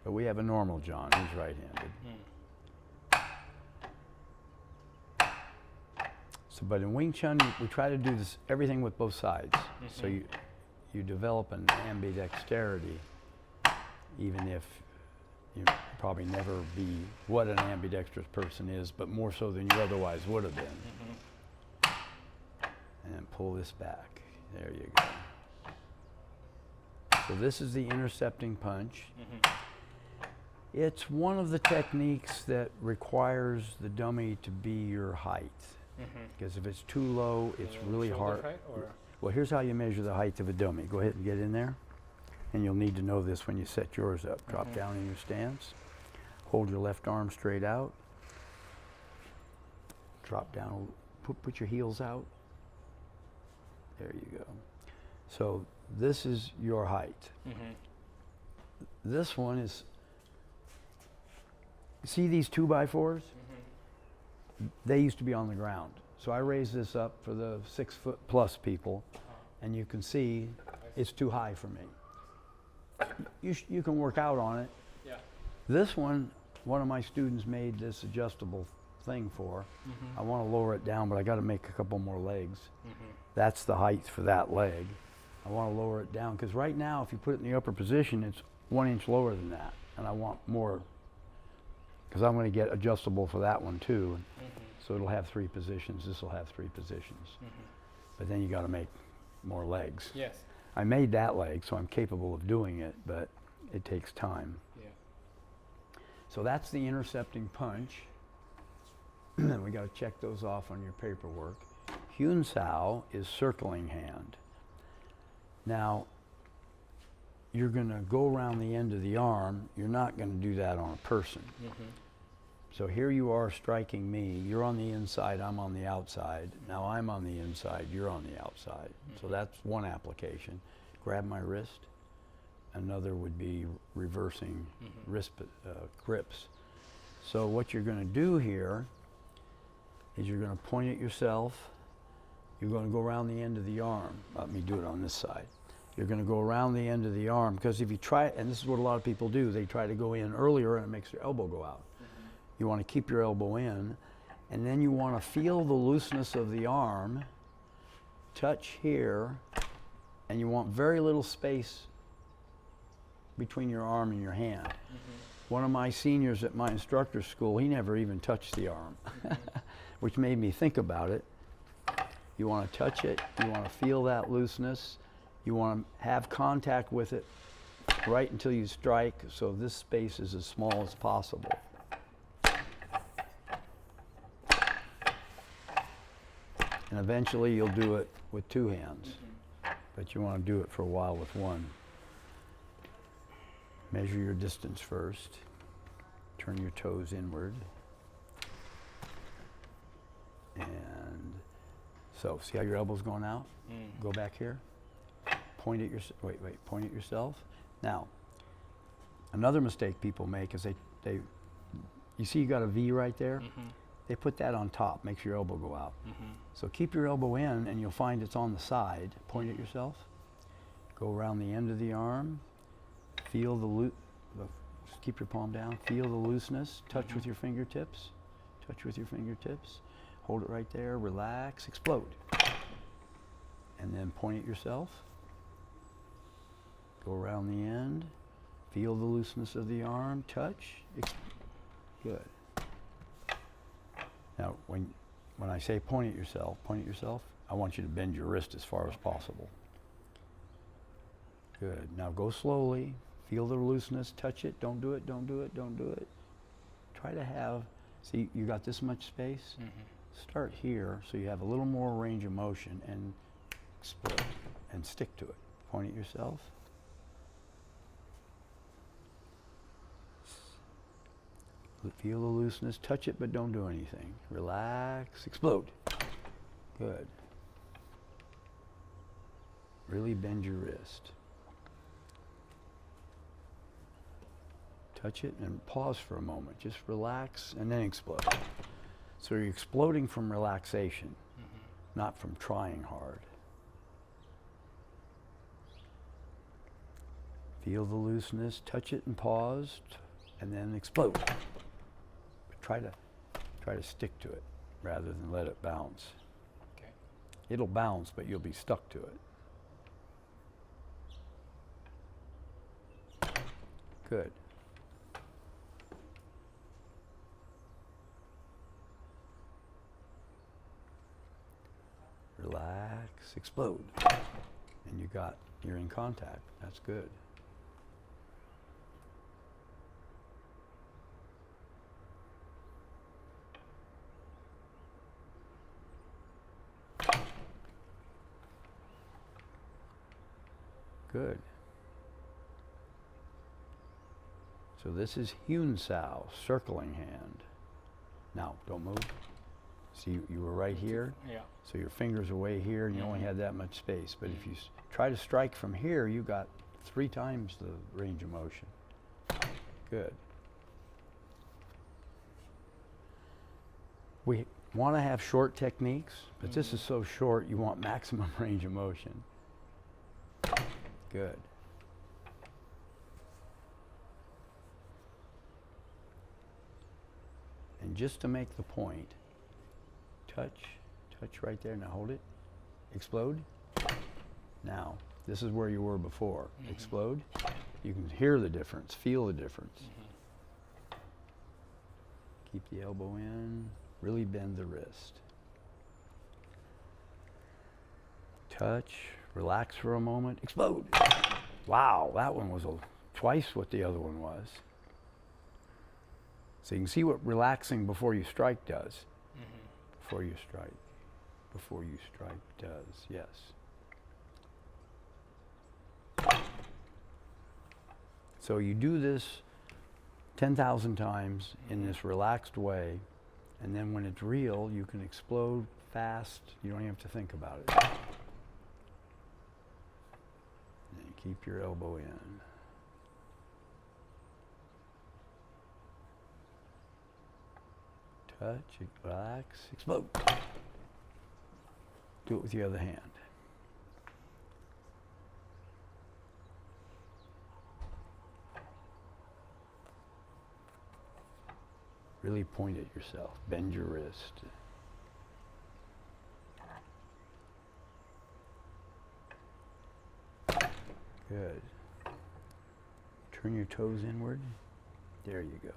But we have a normal John. He's right-handed. So, but in Wing Chun, we try to do this everything with both sides. So you develop an ambidexterity, even if you probably never be what an ambidextrous person is, but more so than you otherwise would have been. And then pull this back. There you go. So this is the intercepting punch. It's one of the techniques that requires the dummy to be your height. Because if it's too low, it's really hard. Height, or? Well, here's how you measure the height of a dummy. Go ahead and get in there. And you'll need to know this when you set yours up. Drop down in your stance. Hold your left arm straight out. Drop down. Put your heels out. There you go. So this is your height. This one is, see these 2x4s? They used to be on the ground. So I raised this up for the 6-foot+ people, and you can see it's too high for me. You can work out on it. Yeah. This one of my students made this adjustable thing for. I want to lower it down, but I got to make a couple more legs. That's the height for that leg. I want to lower it down because right now, if you put it in the upper position, it's 1 inch lower than that, and I want more because I'm going to get adjustable for that one too. So it'll have 3 positions. This will have 3 positions. But then you got to make more legs. Yes. I made that leg, so I'm capable of doing it, but it takes time. Yeah. So that's the intercepting punch. We got to check those off on your paperwork. Hyun Sao is circling hand. Now, you're going to go around the end of the arm. You're not going to do that on a person. So here you are striking me. You're on the inside, I'm on the outside. Now I'm on the inside, you're on the outside. So that's one application. Grab my wrist. Another would be reversing wrist grips. So what you're going to do here is you're going to point at yourself. You're going to go around the end of the arm. Let me do it on this side. You're going to go around the end of the arm because if you try, and this is what a lot of people do, they try to go in earlier and it makes their elbow go out. You want to keep your elbow in, and then you want to feel the looseness of the arm, touch here, and you want very little space between your arm and your hand. One of my seniors at my instructor school, he never even touched the arm, which made me think about it. You want to touch it, you want to feel that looseness, you want to have contact with it right until you strike, so this space is as small as possible. And eventually you'll do it with 2 hands, but you want to do it for a while with one. Measure your distance first. Turn your toes inward. And so, see how your elbow's going out? Go back here. Point at point at yourself. Now, another mistake people make is you see you got a V right there? They put that on top, makes your elbow go out. So keep your elbow in and you'll find it's on the side. Point at yourself. Go around the end of the arm. Feel just keep your palm down. Feel the looseness. Touch with your fingertips. Touch with your fingertips. Hold it right there. Relax. Explode. And then point at yourself. Go around the end. Feel the looseness of the arm. Touch. Good. Now, when I say point at yourself, I want you to bend your wrist as far as possible. Good. Now go slowly. Feel the looseness. Touch it. Don't do it. Don't do it. Don't do it. Try to have, see, you got this much space? Start here so you have a little more range of motion and explode and stick to it. Point at yourself. Feel the looseness. Touch it, but don't do anything. Relax. Explode. Good. Really bend your wrist. Touch it and pause for a moment. Just relax and then explode. So you're exploding from relaxation, not from trying hard. Feel the looseness, touch it and pause, and then explode. But try to stick to it rather than let it bounce. Okay. It'll bounce, but you'll be stuck to it. Good. Relax, explode. And you're in contact. That's good. Good. So this is Hyun Sao, circling hand. Now, don't move. See, you were right here. Yeah. So your fingers are way here and you only had that much space. But if you try to strike from here, you got 3 times the range of motion. Good. We want to have short techniques, but this is so short you want maximum range of motion. Good. And just to make the point, touch right there. Now hold it. Explode. Now, this is where you were before. Explode. You can hear the difference, feel the difference. Keep the elbow in. Really bend the wrist. Touch. Relax for a moment. Explode. Wow, that one was twice what the other one was. So you can see what relaxing before you strike does. Before you strike does, yes. So you do this 10,000 times in this relaxed way, and then when it's real, you can explode fast. You don't even have to think about it. And keep your elbow in. Touch, relax, explode. Do it with the other hand. Really point at yourself. Bend your wrist. Good. Turn your toes inward. There you go.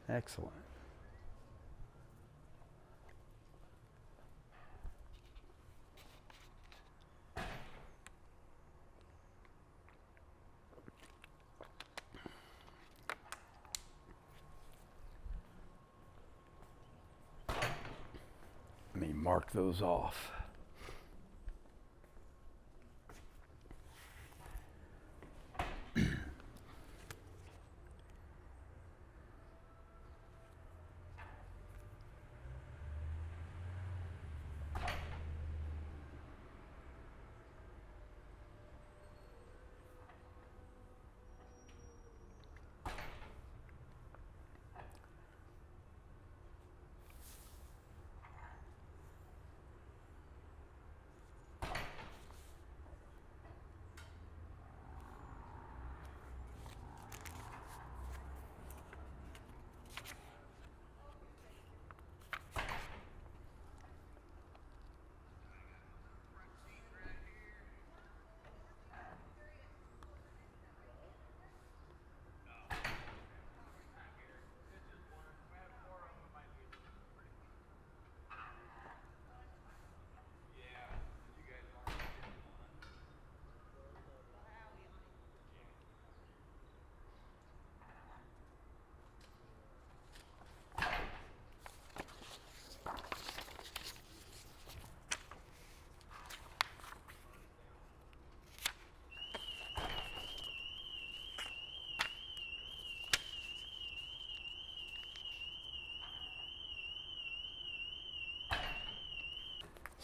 Excellent. Let me mark those off.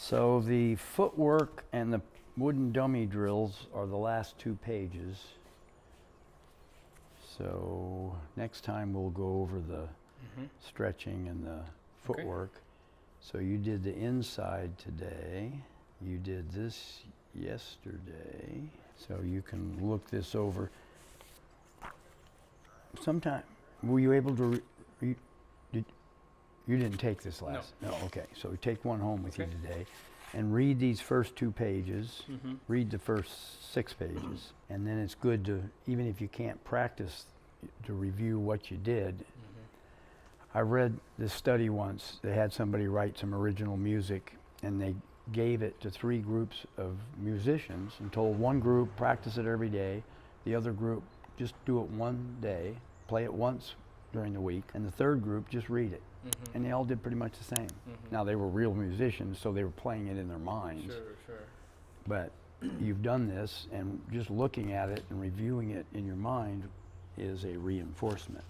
So the footwork and the wooden dummy drills are the last 2 pages. So next time we'll go over the stretching and the footwork. So you did the inside today. You did this yesterday. So you can look this over. Sometime, were you able to, you didn't take this last? No. Okay, so take one home with you today and read these first 2 pages. Read the first 6 pages. And then it's good to, even if you can't practice, to review what you did. I read this study once. They had somebody write some original music and they gave it to 3 groups of musicians and told one group practice it every day, the other group just do it one day, play it once during the week, and the third group just read it. And they all did pretty much the same. Now they were real musicians, so they were playing it in their minds. Sure. But you've done this, and just looking at it and reviewing it in your mind is a reinforcement.